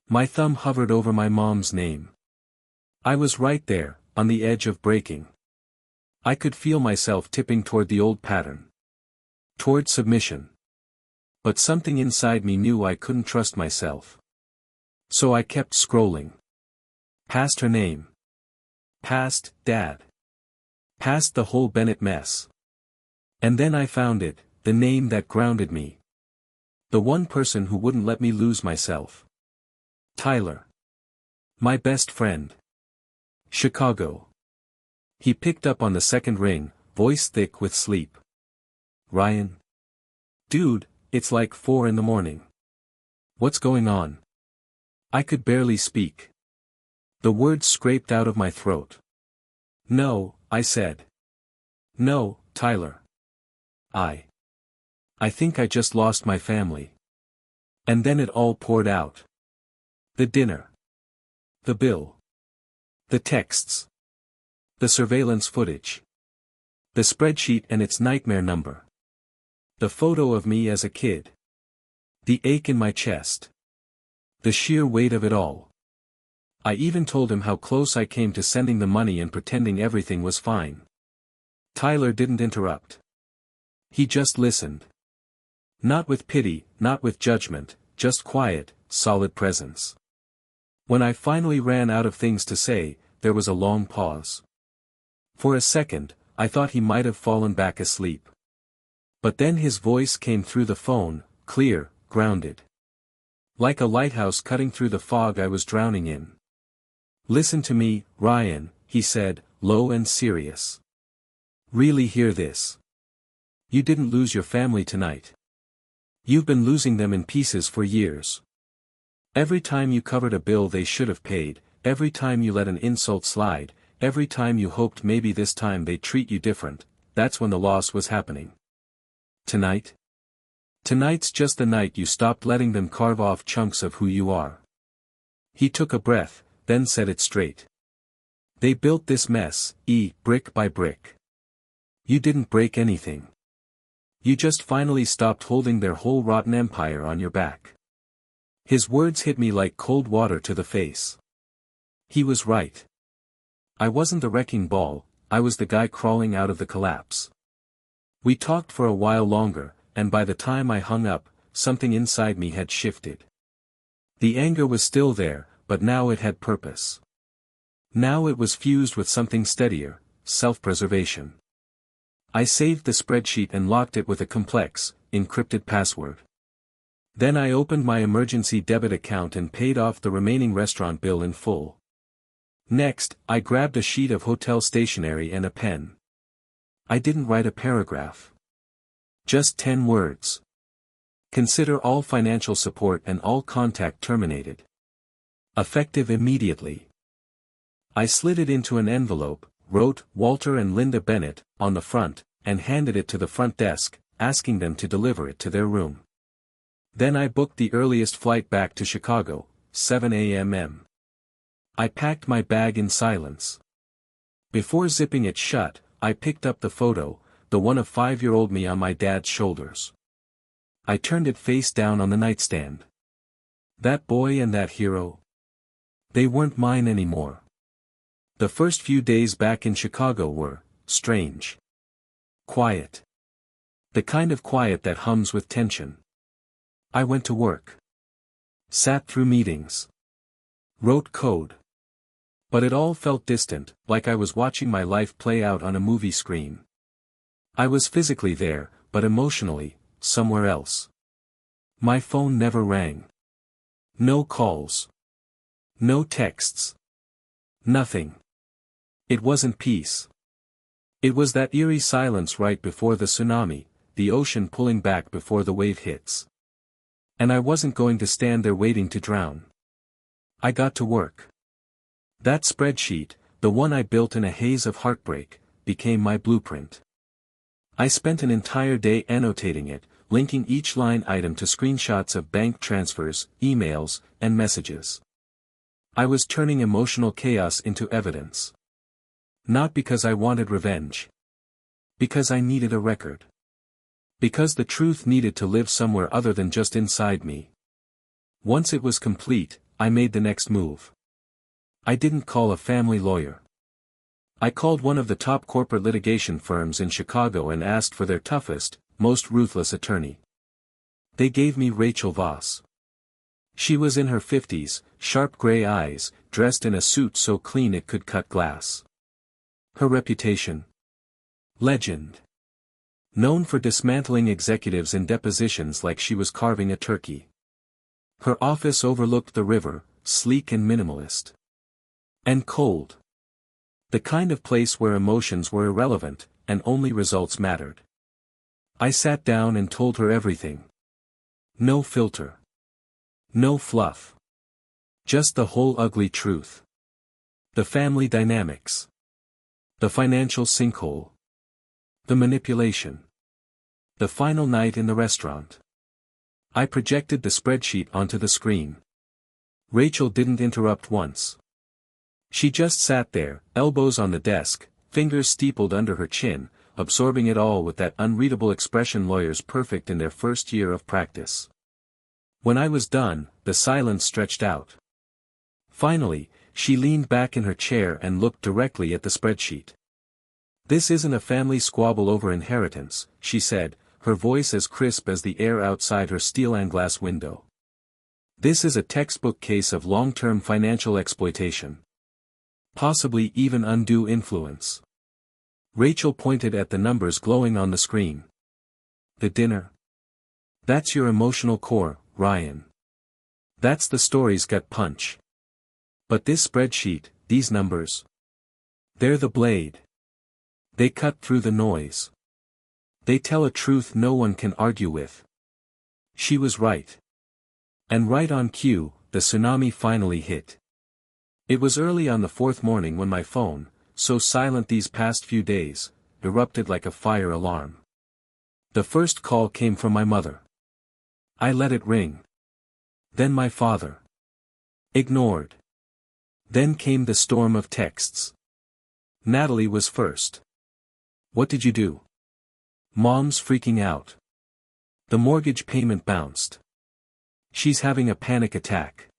My thumb hovered over my mom's name. I was right there, on the edge of breaking. I could feel myself tipping toward the old pattern. Toward submission. But something inside me knew I couldn't trust myself. So I kept scrolling. Past her name. Past Dad. Past the whole Bennett mess. And then I found it, the name that grounded me. The one person who wouldn't let me lose myself. Tyler. My best friend. Chicago. He picked up on the second ring, voice thick with sleep. Ryan? Dude, it's like 4 a.m. What's going on? I could barely speak. The words scraped out of my throat. No, I said. No, Tyler. I think I just lost my family. And then it all poured out. The dinner. The bill. The texts. The surveillance footage. The spreadsheet and its nightmare number. The photo of me as a kid. The ache in my chest. The sheer weight of it all. I even told him how close I came to sending the money and pretending everything was fine. Tyler didn't interrupt. He just listened. Not with pity, not with judgment, just quiet, solid presence. When I finally ran out of things to say, there was a long pause. For a second, I thought he might have fallen back asleep. But then his voice came through the phone, clear, grounded. Like a lighthouse cutting through the fog I was drowning in. Listen to me, Ryan, he said, low and serious. Really hear this. You didn't lose your family tonight. You've been losing them in pieces for years. Every time you covered a bill they should have paid, every time you let an insult slide, every time you hoped maybe this time they'd treat you different, that's when the loss was happening. Tonight? Tonight's just the night you stopped letting them carve off chunks of who you are. He took a breath, then said it straight. They built this mess, brick by brick. You didn't break anything. You just finally stopped holding their whole rotten empire on your back. His words hit me like cold water to the face. He was right. I wasn't the wrecking ball, I was the guy crawling out of the collapse. We talked for a while longer, and by the time I hung up, something inside me had shifted. The anger was still there, but now it had purpose. Now it was fused with something steadier, self-preservation. I saved the spreadsheet and locked it with a complex, encrypted password. Then I opened my emergency debit account and paid off the remaining restaurant bill in full. Next, I grabbed a sheet of hotel stationery and a pen. I didn't write a paragraph. Just 10 words. Consider all financial support and all contact terminated. Effective immediately. I slid it into an envelope, wrote Walter and Linda Bennett on the front, and handed it to the front desk, asking them to deliver it to their room. Then I booked the earliest flight back to Chicago, 7 a.m. I packed my bag in silence. Before zipping it shut, I picked up the photo, the one of 5-year-old me on my dad's shoulders. I turned it face down on the nightstand. That boy and that hero. They weren't mine anymore. The first few days back in Chicago were strange. Quiet. The kind of quiet that hums with tension. I went to work. Sat through meetings. Wrote code. But it all felt distant, like I was watching my life play out on a movie screen. I was physically there, but emotionally, somewhere else. My phone never rang. No calls. No texts. Nothing. It wasn't peace. It was that eerie silence right before the tsunami, the ocean pulling back before the wave hits. And I wasn't going to stand there waiting to drown. I got to work. That spreadsheet, the one I built in a haze of heartbreak, became my blueprint. I spent an entire day annotating it, linking each line item to screenshots of bank transfers, emails, and messages. I was turning emotional chaos into evidence. Not because I wanted revenge. Because I needed a record. Because the truth needed to live somewhere other than just inside me. Once it was complete, I made the next move. I didn't call a family lawyer. I called one of the top corporate litigation firms in Chicago and asked for their toughest, most ruthless attorney. They gave me Rachel Voss. She was in her 50s, sharp gray eyes, dressed in a suit so clean it could cut glass. Her reputation? Legend. Known for dismantling executives in depositions like she was carving a turkey. Her office overlooked the river, sleek and minimalist. And cold. The kind of place where emotions were irrelevant, and only results mattered. I sat down and told her everything. No filter. No fluff. Just the whole ugly truth. The family dynamics. The financial sinkhole. The manipulation. The final night in the restaurant. I projected the spreadsheet onto the screen. Rachel didn't interrupt once. She just sat there, elbows on the desk, fingers steepled under her chin, absorbing it all with that unreadable expression lawyers perfect in their first year of practice. When I was done, the silence stretched out. Finally, she leaned back in her chair and looked directly at the spreadsheet. "This isn't a family squabble over inheritance," she said, her voice as crisp as the air outside her steel-and-glass window. "This is a textbook case of long-term financial exploitation. Possibly even undue influence." Rachel pointed at the numbers glowing on the screen. "The dinner? That's your emotional core, Ryan. That's the story's gut punch. But this spreadsheet, these numbers? They're the blade. They cut through the noise. They tell a truth no one can argue with." She was right. And right on cue, the tsunami finally hit. It was early on the fourth morning when my phone, so silent these past few days, erupted like a fire alarm. The first call came from my mother. I let it ring. Then my father. Ignored. Then came the storm of texts. Natalie was first. "What did you do?" "Mom's freaking out. The mortgage payment bounced. She's having a panic attack.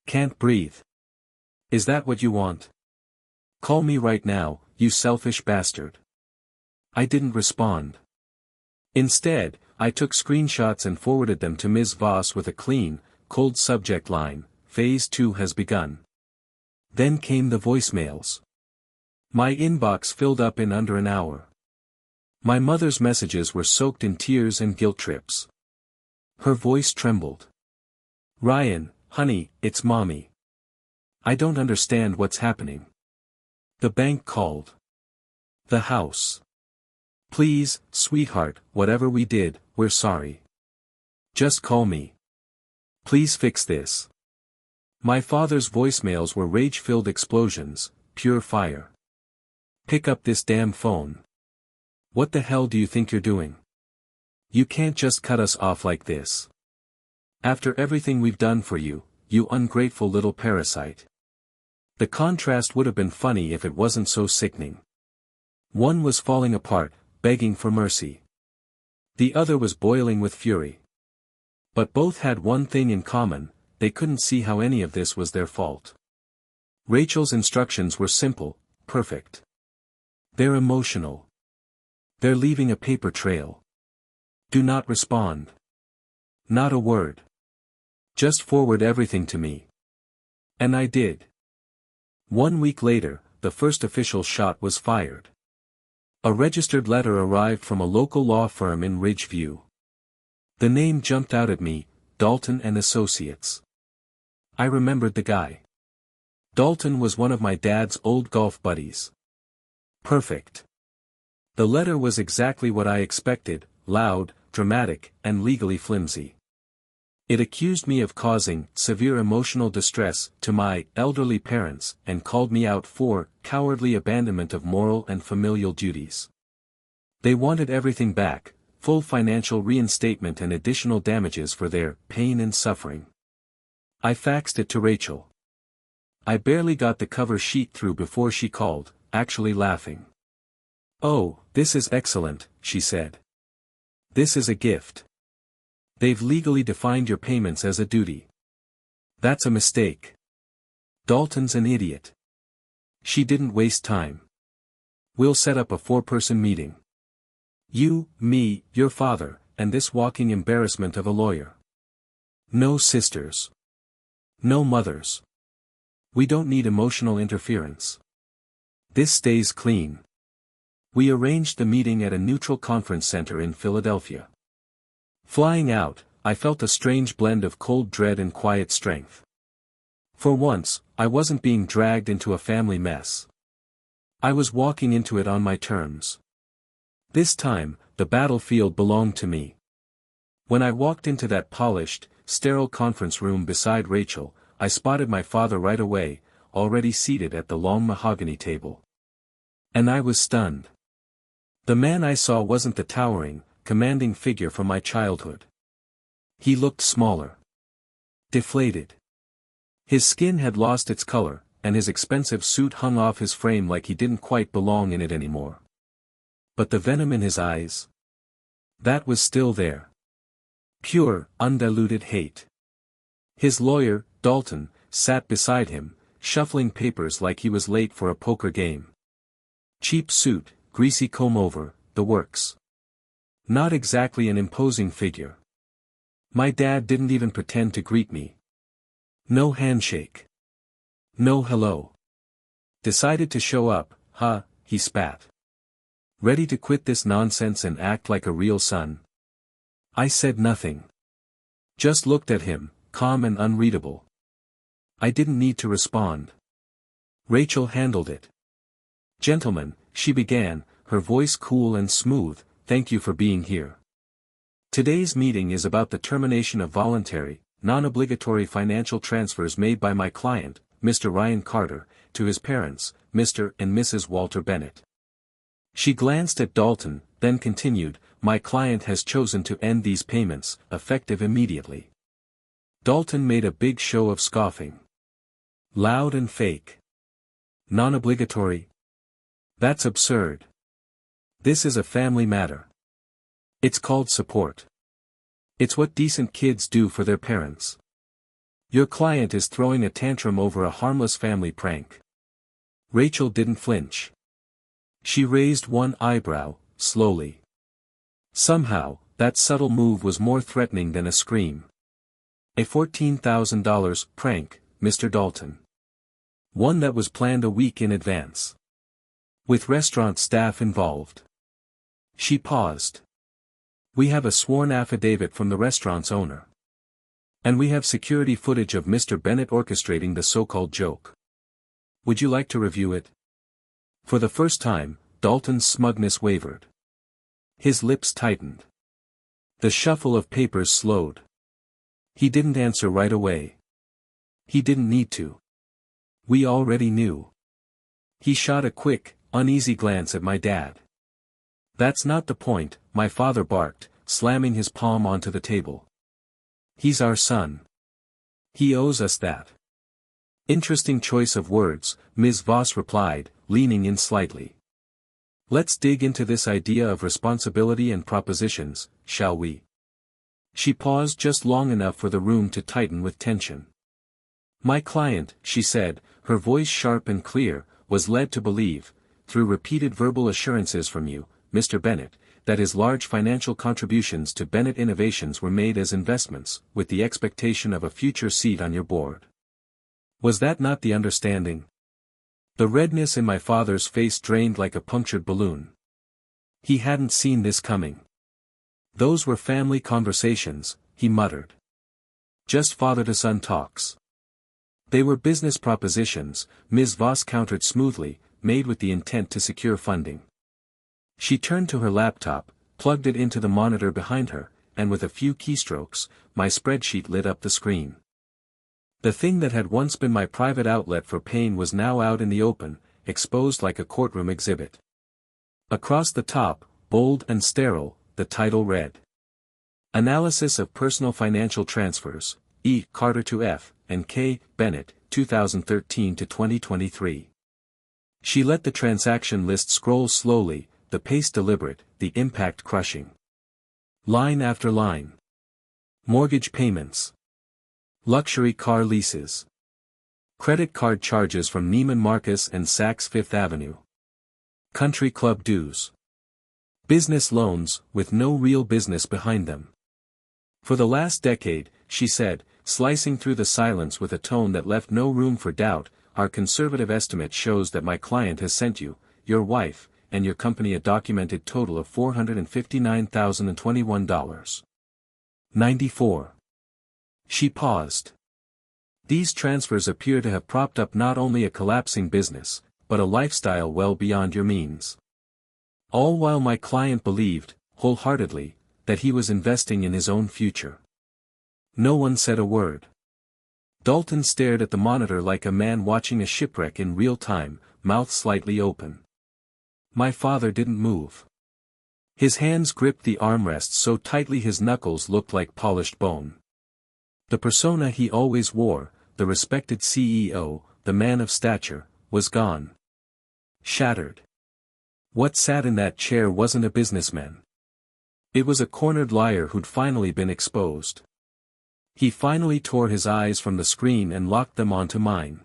Can't breathe. Is that what you want? Call me right now, you selfish bastard." I didn't respond. Instead, I took screenshots and forwarded them to Ms. Voss with a clean, cold subject line: "Phase 2 has begun." Then came the voicemails. My inbox filled up in under an hour. My mother's messages were soaked in tears and guilt trips. Her voice trembled. "Ryan, honey, it's Mommy. I don't understand what's happening. The bank called. The house. Please, sweetheart, whatever we did, we're sorry. Just call me. Please fix this." My father's voicemails were rage-filled explosions, pure fire. "Pick up this damn phone. What the hell do you think you're doing? You can't just cut us off like this. After everything we've done for you, you ungrateful little parasite." The contrast would have been funny if it wasn't so sickening. One was falling apart, begging for mercy. The other was boiling with fury. But both had one thing in common: they couldn't see how any of this was their fault. Rachel's instructions were simple, perfect. They're emotional. They're leaving a paper trail. Do not respond. Not a word. Just forward everything to me. And I did. 1 week later, the first official shot was fired. A registered letter arrived from a local law firm in Ridgeview. The name jumped out at me: Dalton and Associates. I remembered the guy. Dalton was one of my dad's old golf buddies. Perfect. The letter was exactly what I expected: loud, dramatic, and legally flimsy. It accused me of causing severe emotional distress to my elderly parents and called me out for cowardly abandonment of moral and familial duties. They wanted everything back, full financial reinstatement and additional damages for their pain and suffering. I faxed it to Rachel. I barely got the cover sheet through before she called, actually laughing. "Oh, this is excellent," she said. "This is a gift. They've legally defined your payments as a duty. That's a mistake. Dalton's an idiot. She didn't waste time. We'll set up a 4-person meeting. You, me, your father, and this walking embarrassment of a lawyer. No sisters. No mothers. We don't need emotional interference. This stays clean." We arranged the meeting at a neutral conference center in Philadelphia. Flying out, I felt a strange blend of cold dread and quiet strength. For once, I wasn't being dragged into a family mess. I was walking into it on my terms. This time, the battlefield belonged to me. When I walked into that polished, sterile conference room beside Rachel, I spotted my father right away, already seated at the long mahogany table. And I was stunned. The man I saw wasn't the towering, commanding figure from my childhood. He looked smaller. Deflated. His skin had lost its color, and his expensive suit hung off his frame like he didn't quite belong in it anymore. But the venom in his eyes? That was still there. Pure, undiluted hate. His lawyer, Dalton, sat beside him, shuffling papers like he was late for a poker game. Cheap suit, greasy comb-over, the works. Not exactly an imposing figure. My dad didn't even pretend to greet me. No handshake. No hello. Decided to show up, huh, he spat. Ready to quit this nonsense and act like a real son? I said nothing. Just looked at him, calm and unreadable. I didn't need to respond. Rachel handled it. "Gentlemen," she began, her voice cool and smooth, "thank you for being here. Today's meeting is about the termination of voluntary, non-obligatory financial transfers made by my client, Mr. Ryan Carter, to his parents, Mr. and Mrs. Walter Bennett." She glanced at Dalton, then continued, "My client has chosen to end these payments, effective immediately." Dalton made a big show of scoffing. Loud and fake. Non-obligatory? That's absurd. This is a family matter. It's called support. It's what decent kids do for their parents. Your client is throwing a tantrum over a harmless family prank. Rachel didn't flinch. She raised one eyebrow, slowly. Somehow, that subtle move was more threatening than a scream. "A $14,000 prank, Mr. Dalton. One that was planned a week in advance. With restaurant staff involved." She paused. "We have a sworn affidavit from the restaurant's owner. And we have security footage of Mr. Bennett orchestrating the so-called joke. Would you like to review it?" For the first time, Dalton's smugness wavered. His lips tightened. The shuffle of papers slowed. He didn't answer right away. He didn't need to. We already knew. He shot a quick, uneasy glance at my dad. "That's not the point," my father barked, slamming his palm onto the table. "He's our son. He owes us that." "Interesting choice of words," Ms. Voss replied, leaning in slightly. "Let's dig into this idea of responsibility and propositions, shall we?" She paused just long enough for the room to tighten with tension. "My client," she said, her voice sharp and clear, "was led to believe, through repeated verbal assurances from you, Mr. Bennett, that his large financial contributions to Bennett Innovations were made as investments, with the expectation of a future seat on your board. Was that not the understanding?" The redness in my father's face drained like a punctured balloon. He hadn't seen this coming. "Those were family conversations," he muttered. "Just father-to-son talks." "They were business propositions," Ms. Voss countered smoothly, "made with the intent to secure funding." She turned to her laptop, plugged it into the monitor behind her, and with a few keystrokes, my spreadsheet lit up the screen. The thing that had once been my private outlet for pain was now out in the open, exposed like a courtroom exhibit. Across the top, bold and sterile, the title read: Analysis of Personal Financial Transfers, E. Carter to F. and K. Bennett, 2013 to 2023. She let the transaction list scroll slowly, the pace deliberate, the impact crushing. Line after line. Mortgage payments. Luxury car leases. Credit card charges from Neiman Marcus and Saks Fifth Avenue. Country club dues. Business loans, with no real business behind them. For the last decade, she said, slicing through the silence with a tone that left no room for doubt, our conservative estimate shows that my client has sent you, your wife, and your company a documented total of $459,021. 94. She paused. These transfers appear to have propped up not only a collapsing business, but a lifestyle well beyond your means. All while my client believed, wholeheartedly, that he was investing in his own future. No one said a word. Dalton stared at the monitor like a man watching a shipwreck in real time, mouth slightly open. My father didn't move. His hands gripped the armrests so tightly his knuckles looked like polished bone. The persona he always wore, the respected CEO, the man of stature, was gone. Shattered. What sat in that chair wasn't a businessman. It was a cornered liar who'd finally been exposed. He finally tore his eyes from the screen and locked them onto mine.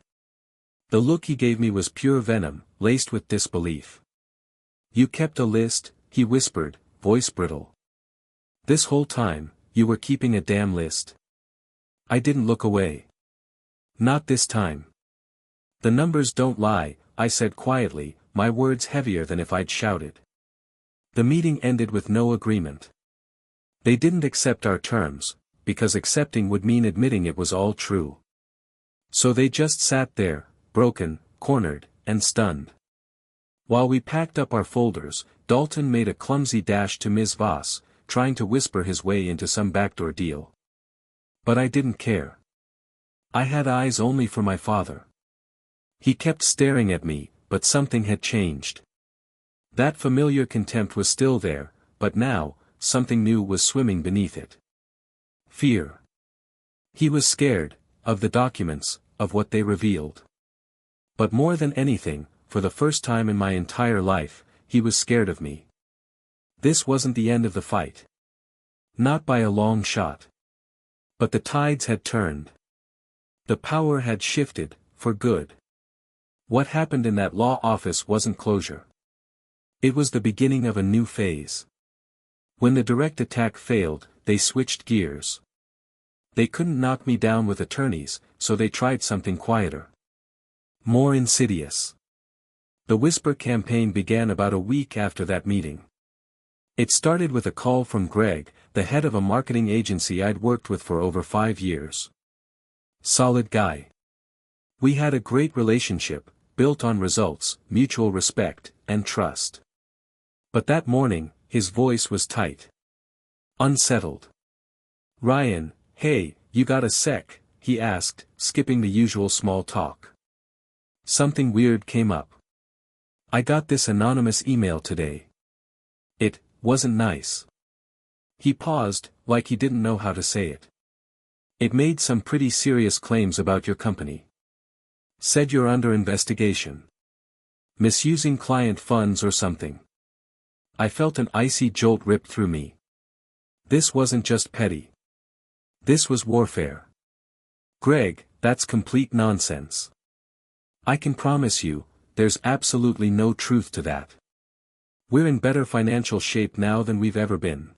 The look he gave me was pure venom, laced with disbelief. You kept a list, he whispered, voice brittle. This whole time, you were keeping a damn list. I didn't look away. Not this time. The numbers don't lie, I said quietly, my words heavier than if I'd shouted. The meeting ended with no agreement. They didn't accept our terms, because accepting would mean admitting it was all true. So they just sat there, broken, cornered, and stunned. While we packed up our folders, Dalton made a clumsy dash to Ms. Voss, trying to whisper his way into some backdoor deal. But I didn't care. I had eyes only for my father. He kept staring at me, but something had changed. That familiar contempt was still there, but now, something new was swimming beneath it. Fear. He was scared, of the documents, of what they revealed. But more than anything, for the first time in my entire life, he was scared of me. This wasn't the end of the fight. Not by a long shot. But the tides had turned. The power had shifted, for good. What happened in that law office wasn't closure. It was the beginning of a new phase. When the direct attack failed, they switched gears. They couldn't knock me down with attorneys, so they tried something quieter. More insidious. The whisper campaign began about a week after that meeting. It started with a call from Greg, the head of a marketing agency I'd worked with for over 5 years. Solid guy. We had a great relationship, built on results, mutual respect, and trust. But that morning, his voice was tight. Unsettled. Ryan, hey, you got a sec? He asked, skipping the usual small talk. Something weird came up. I got this anonymous email today. It wasn't nice. He paused, like he didn't know how to say it. It made some pretty serious claims about your company. Said you're under investigation. Misusing client funds or something. I felt an icy jolt rip through me. This wasn't just petty. This was warfare. Greg, that's complete nonsense. I can promise you, there's absolutely no truth to that. We're in better financial shape now than we've ever been.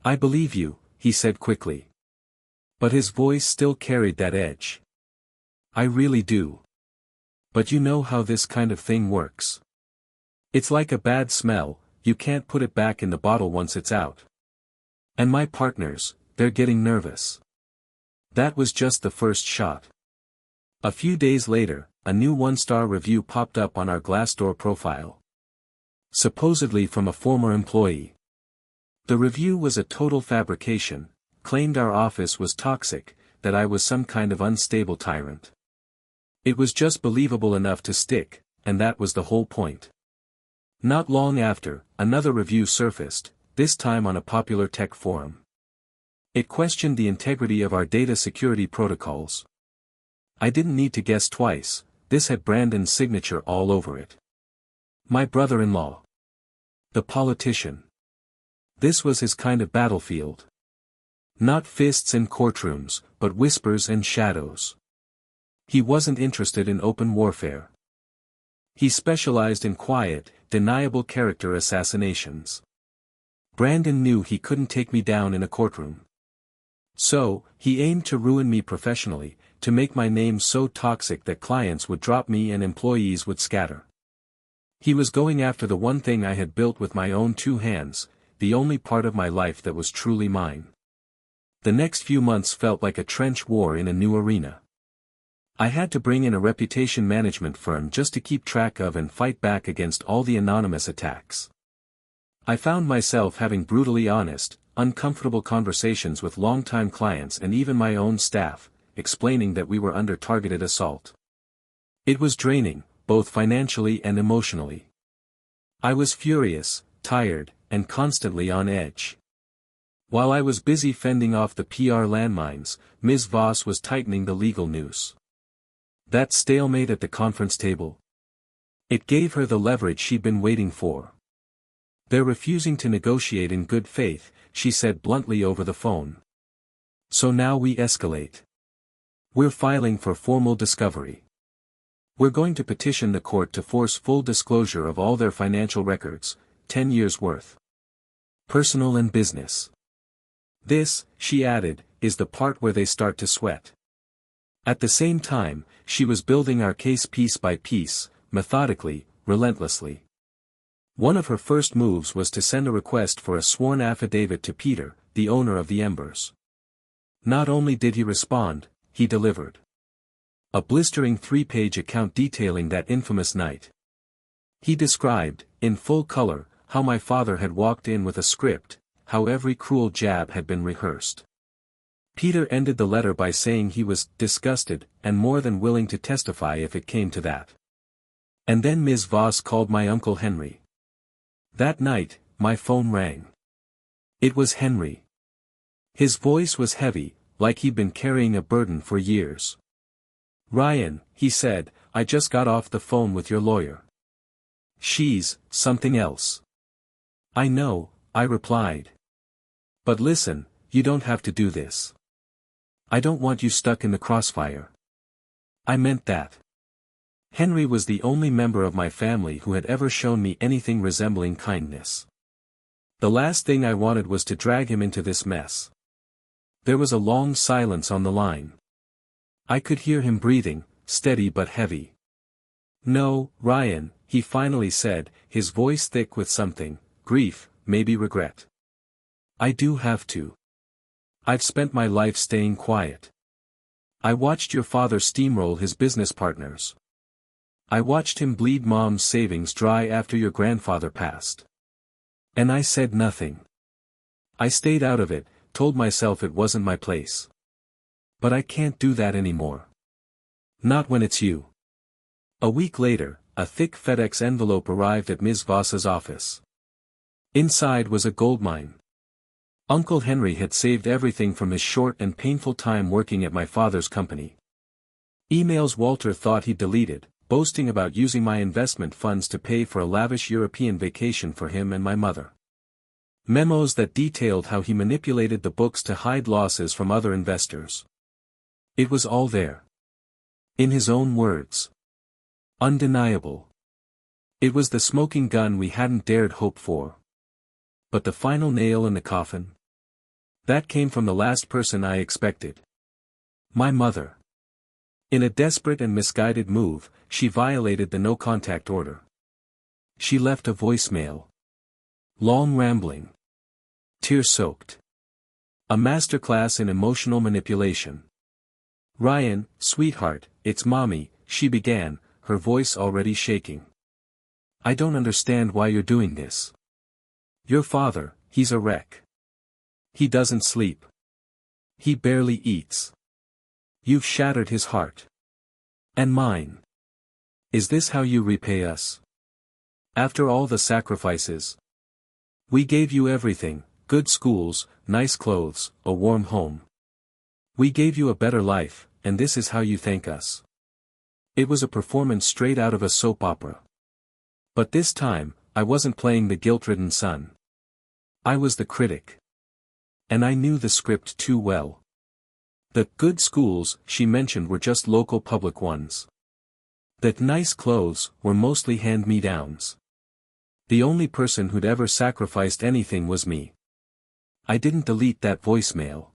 I believe you, he said quickly. But his voice still carried that edge. I really do. But you know how this kind of thing works. It's like a bad smell, you can't put it back in the bottle once it's out. And my partners, they're getting nervous. That was just the first shot. A few days later, a new 1-star review popped up on our Glassdoor profile. Supposedly from a former employee. The review was a total fabrication, claimed our office was toxic, that I was some kind of unstable tyrant. It was just believable enough to stick, and that was the whole point. Not long after, another review surfaced, this time on a popular tech forum. It questioned the integrity of our data security protocols. I didn't need to guess twice, this had Brandon's signature all over it. My brother-in-law. The politician. This was his kind of battlefield. Not fists in courtrooms, but whispers and shadows. He wasn't interested in open warfare. He specialized in quiet, deniable character assassinations. Brandon knew he couldn't take me down in a courtroom. So, he aimed to ruin me professionally, to make my name so toxic that clients would drop me and employees would scatter. He was going after the one thing I had built with my own two hands, the only part of my life that was truly mine. The next few months felt like a trench war in a new arena. I had to bring in a reputation management firm just to keep track of and fight back against all the anonymous attacks. I found myself having brutally honest, uncomfortable conversations with longtime clients and even my own staff, explaining that we were under targeted assault. It was draining, both financially and emotionally. I was furious, tired, and constantly on edge. While I was busy fending off the PR landmines, Ms. Voss was tightening the legal noose. That stalemate at the conference table? It gave her the leverage she'd been waiting for. They're refusing to negotiate in good faith, she said bluntly over the phone. So now we escalate. We're filing for formal discovery. We're going to petition the court to force full disclosure of all their financial records, 10 years worth. Personal and business. This, she added, is the part where they start to sweat. At the same time, she was building our case piece by piece, methodically, relentlessly. One of her first moves was to send a request for a sworn affidavit to Peter, the owner of the Embers. Not only did he respond, he delivered. A blistering 3-page account detailing that infamous night. He described, in full color, how my father had walked in with a script, how every cruel jab had been rehearsed. Peter ended the letter by saying he was disgusted, and more than willing to testify if it came to that. And then Ms. Voss called my Uncle Henry. That night, my phone rang. It was Henry. His voice was heavy, like he'd been carrying a burden for years. "Ryan," he said, "I just got off the phone with your lawyer. She's something else." "I know," I replied. "But listen, you don't have to do this. I don't want you stuck in the crossfire." I meant that. Henry was the only member of my family who had ever shown me anything resembling kindness. The last thing I wanted was to drag him into this mess. There was a long silence on the line. I could hear him breathing, steady but heavy. "No, Ryan," he finally said, his voice thick with something, grief, maybe regret. "I do have to. I've spent my life staying quiet. I watched your father steamroll his business partners. I watched him bleed Mom's savings dry after your grandfather passed. And I said nothing. I stayed out of it, told myself it wasn't my place. But I can't do that anymore. Not when it's you." A week later, a thick FedEx envelope arrived at Ms. Voss's office. Inside was a goldmine. Uncle Henry had saved everything from his short and painful time working at my father's company. Emails Walter thought he'd deleted, boasting about using my investment funds to pay for a lavish European vacation for him and my mother. Memos that detailed how he manipulated the books to hide losses from other investors. It was all there. In his own words. Undeniable. It was the smoking gun we hadn't dared hope for. But the final nail in the coffin? That came from the last person I expected. My mother. In a desperate and misguided move, she violated the no-contact order. She left a voicemail. Long rambling. Tear-soaked. A masterclass in emotional manipulation. "Ryan, sweetheart, it's Mommy," she began, her voice already shaking. "I don't understand why you're doing this. Your father, he's a wreck. He doesn't sleep. He barely eats. You've shattered his heart. And mine. Is this how you repay us? After all the sacrifices? We gave you everything, good schools, nice clothes, a warm home. We gave you a better life, and this is how you thank us. It was a performance straight out of a soap opera. But this time, I wasn't playing the guilt-ridden son. I was the critic. And I knew the script too well. The good schools she mentioned were just local public ones. The nice clothes were mostly hand-me-downs. The only person who'd ever sacrificed anything was me. I didn't delete that voicemail.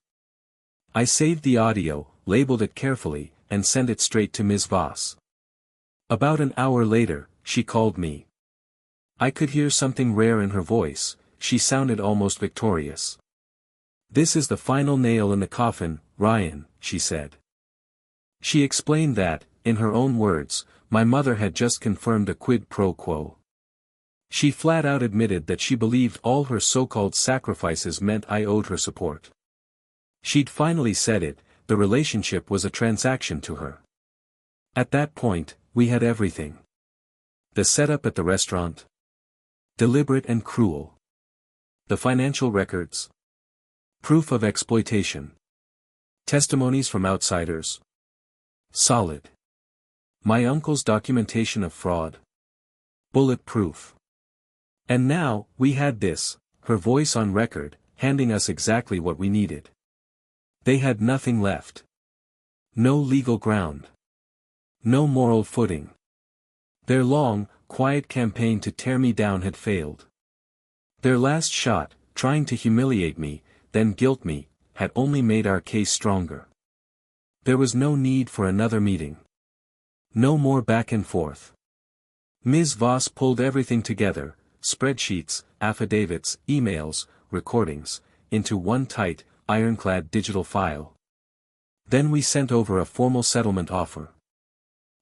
I saved the audio, labeled it carefully, and sent it straight to Ms. Voss. About an hour later, she called me. I could hear something rare in her voice, she sounded almost victorious. "This is the final nail in the coffin, Ryan," she said. She explained that, in her own words, my mother had just confirmed a quid pro quo. She flat out admitted that she believed all her so-called sacrifices meant I owed her support. She'd finally said it, the relationship was a transaction to her. At that point, we had everything. The setup at the restaurant. Deliberate and cruel. The financial records. Proof of exploitation. Testimonies from outsiders. Solid. My uncle's documentation of fraud. Bulletproof. And now, we had this, her voice on record, handing us exactly what we needed. They had nothing left. No legal ground. No moral footing. Their long, quiet campaign to tear me down had failed. Their last shot, trying to humiliate me, then guilt me, had only made our case stronger. There was no need for another meeting. No more back and forth. Ms. Voss pulled everything together, spreadsheets, affidavits, emails, recordings, into one tight, ironclad digital file. Then we sent over a formal settlement offer.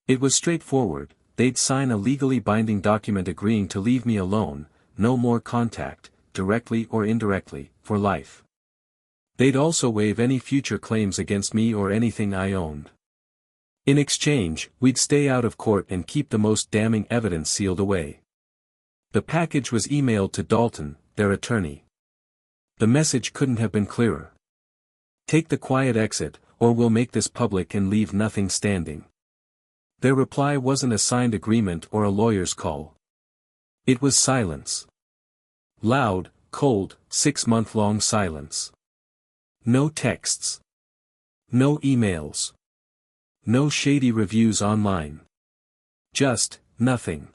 It was straightforward, they'd sign a legally binding document agreeing to leave me alone, no more contact, directly or indirectly, for life. They'd also waive any future claims against me or anything I owned. In exchange, we'd stay out of court and keep the most damning evidence sealed away. The package was emailed to Dalton, their attorney. The message couldn't have been clearer. Take the quiet exit, or we'll make this public and leave nothing standing. Their reply wasn't a signed agreement or a lawyer's call. It was silence. Loud, cold, 6-month-long silence. No texts. No emails. No shady reviews online. Just, nothing.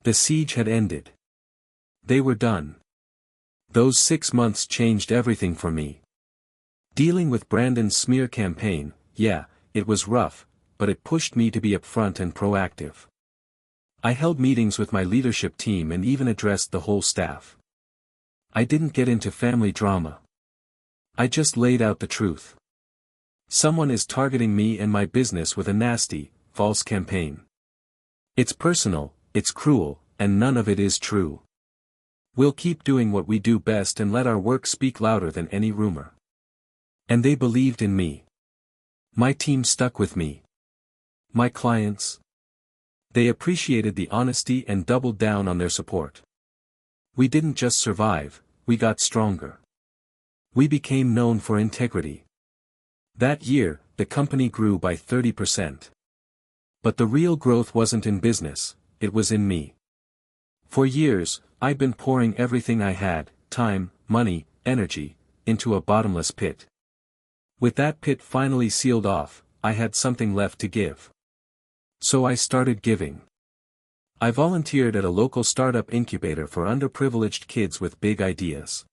The siege had ended. They were done. Those 6 months changed everything for me. Dealing with Brandon's smear campaign, yeah, it was rough, but it pushed me to be upfront and proactive. I held meetings with my leadership team and even addressed the whole staff. I didn't get into family drama. I just laid out the truth. Someone is targeting me and my business with a nasty, false campaign. It's personal, it's cruel, and none of it is true. We'll keep doing what we do best and let our work speak louder than any rumor. And they believed in me. My team stuck with me. My clients. They appreciated the honesty and doubled down on their support. We didn't just survive, we got stronger. We became known for integrity. That year, the company grew by 30%. But the real growth wasn't in business, it was in me. For years, I'd been pouring everything I had, time, money, energy, into a bottomless pit. With that pit finally sealed off, I had something left to give. So I started giving. I volunteered at a local startup incubator for underprivileged kids with big ideas.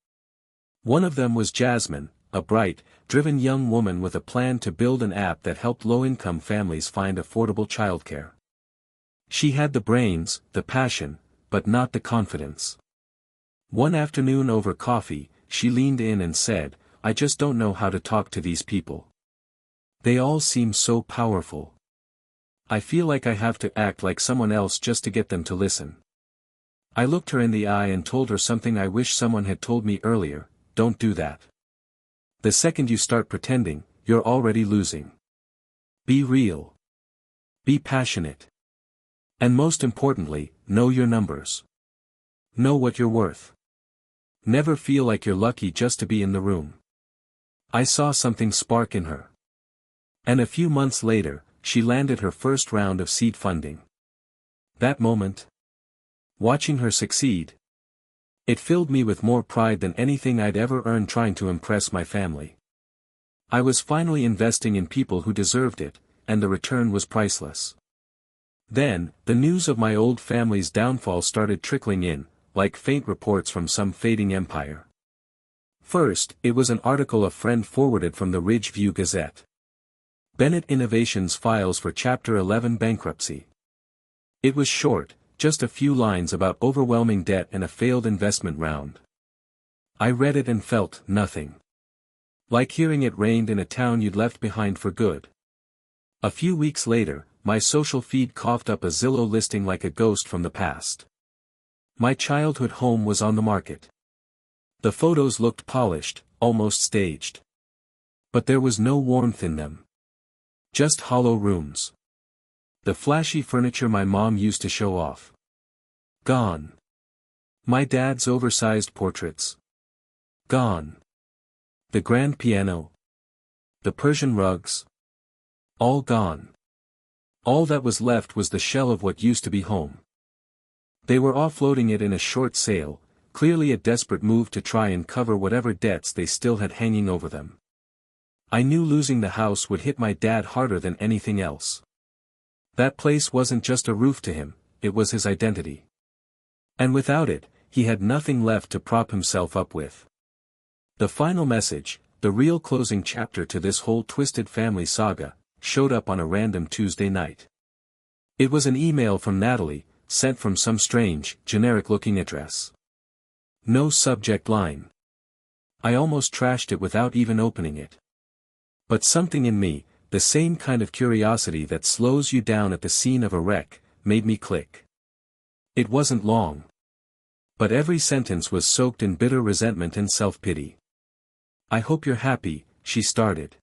One of them was Jasmine, a bright, driven young woman with a plan to build an app that helped low-income families find affordable childcare. She had the brains, the passion, but not the confidence. One afternoon over coffee, she leaned in and said, "I just don't know how to talk to these people. They all seem so powerful. I feel like I have to act like someone else just to get them to listen." I looked her in the eye and told her something I wish someone had told me earlier: don't do that. The second you start pretending, you're already losing. Be real. Be passionate. And most importantly, know your numbers. Know what you're worth. Never feel like you're lucky just to be in the room. I saw something spark in her. And a few months later, she landed her first round of seed funding. That moment, watching her succeed, it filled me with more pride than anything I'd ever earned trying to impress my family. I was finally investing in people who deserved it, and the return was priceless. Then, the news of my old family's downfall started trickling in, like faint reports from some fading empire. First, it was an article a friend forwarded from the Ridgeview Gazette. Bennett Innovations files for Chapter 11 bankruptcy. It was short, just a few lines about overwhelming debt and a failed investment round. I read it and felt nothing. Like hearing it rained in a town you'd left behind for good. A few weeks later, my social feed coughed up a Zillow listing like a ghost from the past. My childhood home was on the market. The photos looked polished, almost staged. But there was no warmth in them. Just hollow rooms. The flashy furniture my mom used to show off. Gone. My dad's oversized portraits. Gone. The grand piano. The Persian rugs. All gone. All that was left was the shell of what used to be home. They were offloading it in a short sale, clearly a desperate move to try and cover whatever debts they still had hanging over them. I knew losing the house would hit my dad harder than anything else. That place wasn't just a roof to him, it was his identity. And without it, he had nothing left to prop himself up with. The final message, the real closing chapter to this whole twisted family saga, showed up on a random Tuesday night. It was an email from Natalie, sent from some strange, generic-looking address. No subject line. I almost trashed it without even opening it. But something in me, the same kind of curiosity that slows you down at the scene of a wreck, made me click. It wasn't long. But every sentence was soaked in bitter resentment and self-pity. I hope you're happy, she started.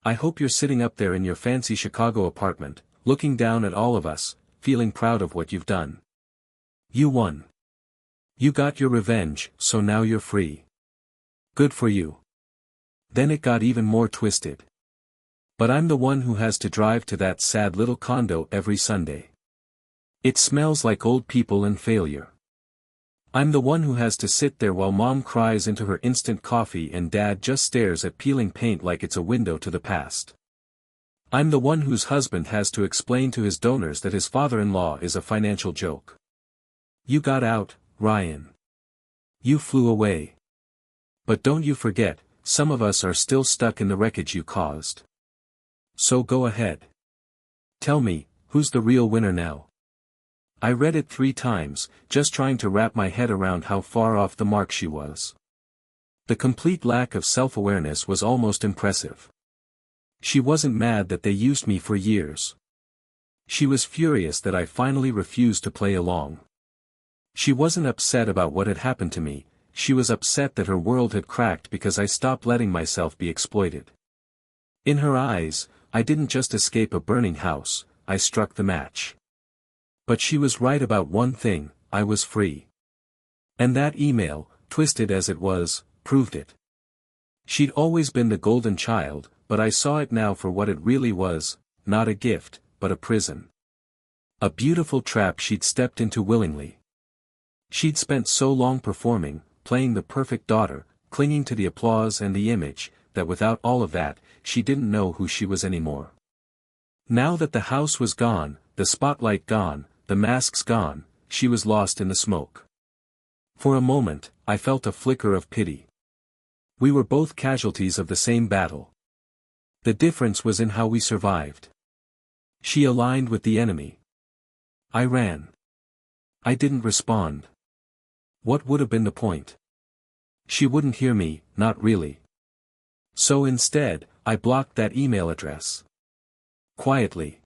I hope you're sitting up there in your fancy Chicago apartment, looking down at all of us, feeling proud of what you've done. You won. You got your revenge, so now you're free. Good for you. Then it got even more twisted. But I'm the one who has to drive to that sad little condo every Sunday. It smells like old people and failure. I'm the one who has to sit there while mom cries into her instant coffee and dad just stares at peeling paint like it's a window to the past. I'm the one whose husband has to explain to his donors that his father-in-law is a financial joke. You got out, Ryan. You flew away. But don't you forget, some of us are still stuck in the wreckage you caused. So go ahead. Tell me, who's the real winner now? I read it 3 times, just trying to wrap my head around how far off the mark she was. The complete lack of self-awareness was almost impressive. She wasn't mad that they used me for years. She was furious that I finally refused to play along. She wasn't upset about what had happened to me, she was upset that her world had cracked because I stopped letting myself be exploited. In her eyes, I didn't just escape a burning house, I struck the match. But she was right about one thing, I was free. And that email, twisted as it was, proved it. She'd always been the golden child, but I saw it now for what it really was, not a gift, but a prison. A beautiful trap she'd stepped into willingly. She'd spent so long performing, playing the perfect daughter, clinging to the applause and the image, that without all of that, she didn't know who she was anymore. Now that the house was gone, the spotlight gone, the masks gone, she was lost in the smoke. For a moment, I felt a flicker of pity. We were both casualties of the same battle. The difference was in how we survived. She aligned with the enemy. I ran. I didn't respond. What would have been the point? She wouldn't hear me, not really. So instead, I blocked that email address. Quietly.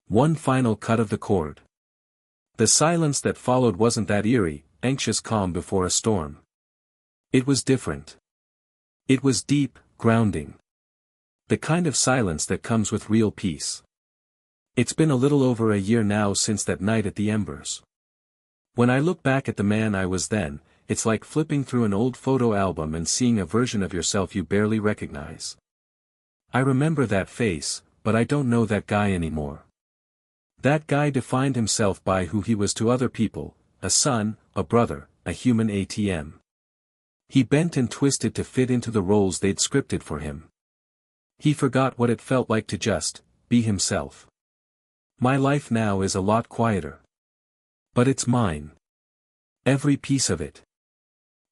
One final cut of the cord. The silence that followed wasn't that eerie, anxious calm before a storm. It was different. It was deep, grounding. The kind of silence that comes with real peace. It's been a little over a year now since that night at the Embers. When I look back at the man I was then, it's like flipping through an old photo album and seeing a version of yourself you barely recognize. I remember that face, but I don't know that guy anymore. That guy defined himself by who he was to other people, a son, a brother, a human ATM. He bent and twisted to fit into the roles they'd scripted for him. He forgot what it felt like to just be himself. My life now is a lot quieter. But it's mine. Every piece of it.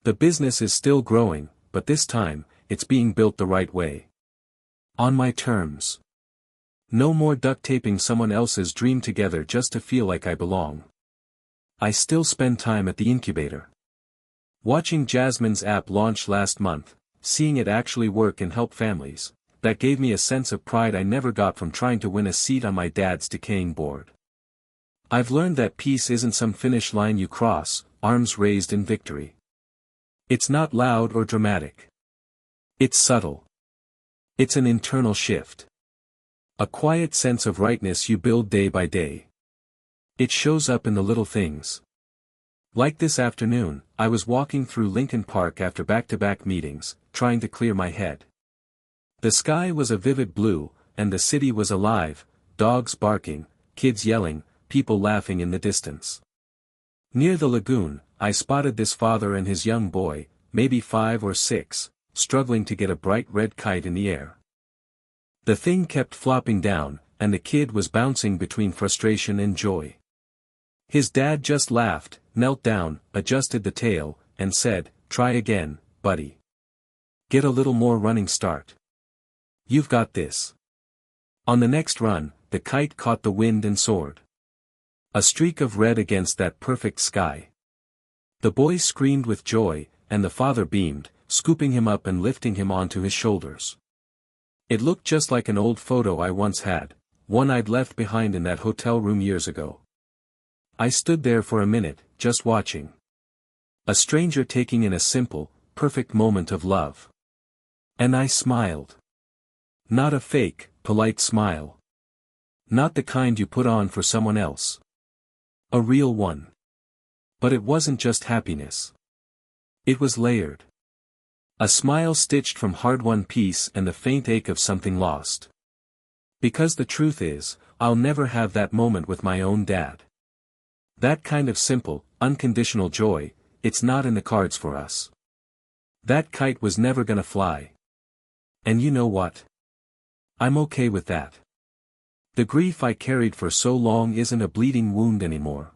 The business is still growing, but this time, it's being built the right way. On my terms. No more duct taping someone else's dream together just to feel like I belong. I still spend time at the incubator. Watching Jasmine's app launch last month, seeing it actually work and help families, that gave me a sense of pride I never got from trying to win a seat on my dad's decaying board. I've learned that peace isn't some finish line you cross, arms raised in victory. It's not loud or dramatic. It's subtle. It's an internal shift. A quiet sense of rightness you build day by day. It shows up in the little things. Like this afternoon, I was walking through Lincoln Park after back-to-back meetings, trying to clear my head. The sky was a vivid blue, and the city was alive, dogs barking, kids yelling, people laughing in the distance. Near the lagoon, I spotted this father and his young boy, maybe 5 or 6, struggling to get a bright red kite in the air. The thing kept flopping down, and the kid was bouncing between frustration and joy. His dad just laughed, knelt down, adjusted the tail, and said, "Try again, buddy. Get a little more running start. You've got this." On the next run, the kite caught the wind and soared. A streak of red against that perfect sky. The boy screamed with joy, and the father beamed, scooping him up and lifting him onto his shoulders. It looked just like an old photo I once had, one I'd left behind in that hotel room years ago. I stood there for a minute, just watching. A stranger taking in a simple, perfect moment of love. And I smiled. Not a fake, polite smile. Not the kind you put on for someone else. A real one. But it wasn't just happiness. It was layered. A smile stitched from hard-won peace and the faint ache of something lost. Because the truth is, I'll never have that moment with my own dad. That kind of simple, unconditional joy, it's not in the cards for us. That kite was never gonna fly. And you know what? I'm okay with that. The grief I carried for so long isn't a bleeding wound anymore.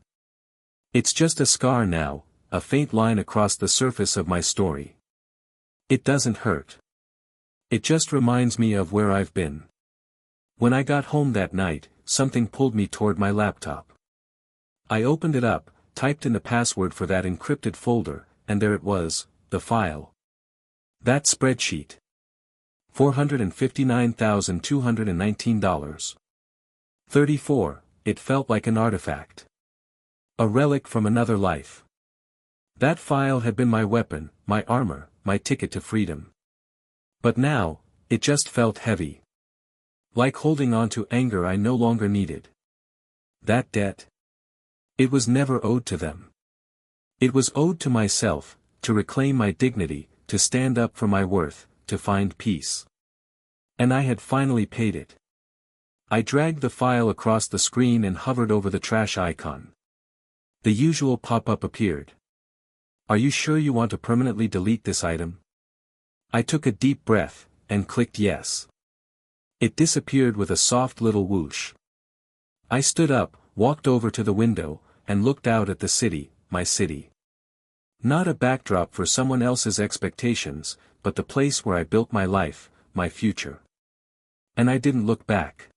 It's just a scar now, a faint line across the surface of my story. It doesn't hurt. It just reminds me of where I've been. When I got home that night, something pulled me toward my laptop. I opened it up, typed in the password for that encrypted folder, and there it was, the file. That spreadsheet. $459,219. 34, it felt like an artifact. A relic from another life. That file had been my weapon, my armor, my ticket to freedom. But now, it just felt heavy. Like holding on to anger I no longer needed. That debt? It was never owed to them. It was owed to myself, to reclaim my dignity, to stand up for my worth, to find peace. And I had finally paid it. I dragged the file across the screen and hovered over the trash icon. The usual pop-up appeared. Are you sure you want to permanently delete this item? I took a deep breath, and clicked yes. It disappeared with a soft little whoosh. I stood up, walked over to the window, and looked out at the city, my city. Not a backdrop for someone else's expectations, but the place where I built my life, my future. And I didn't look back.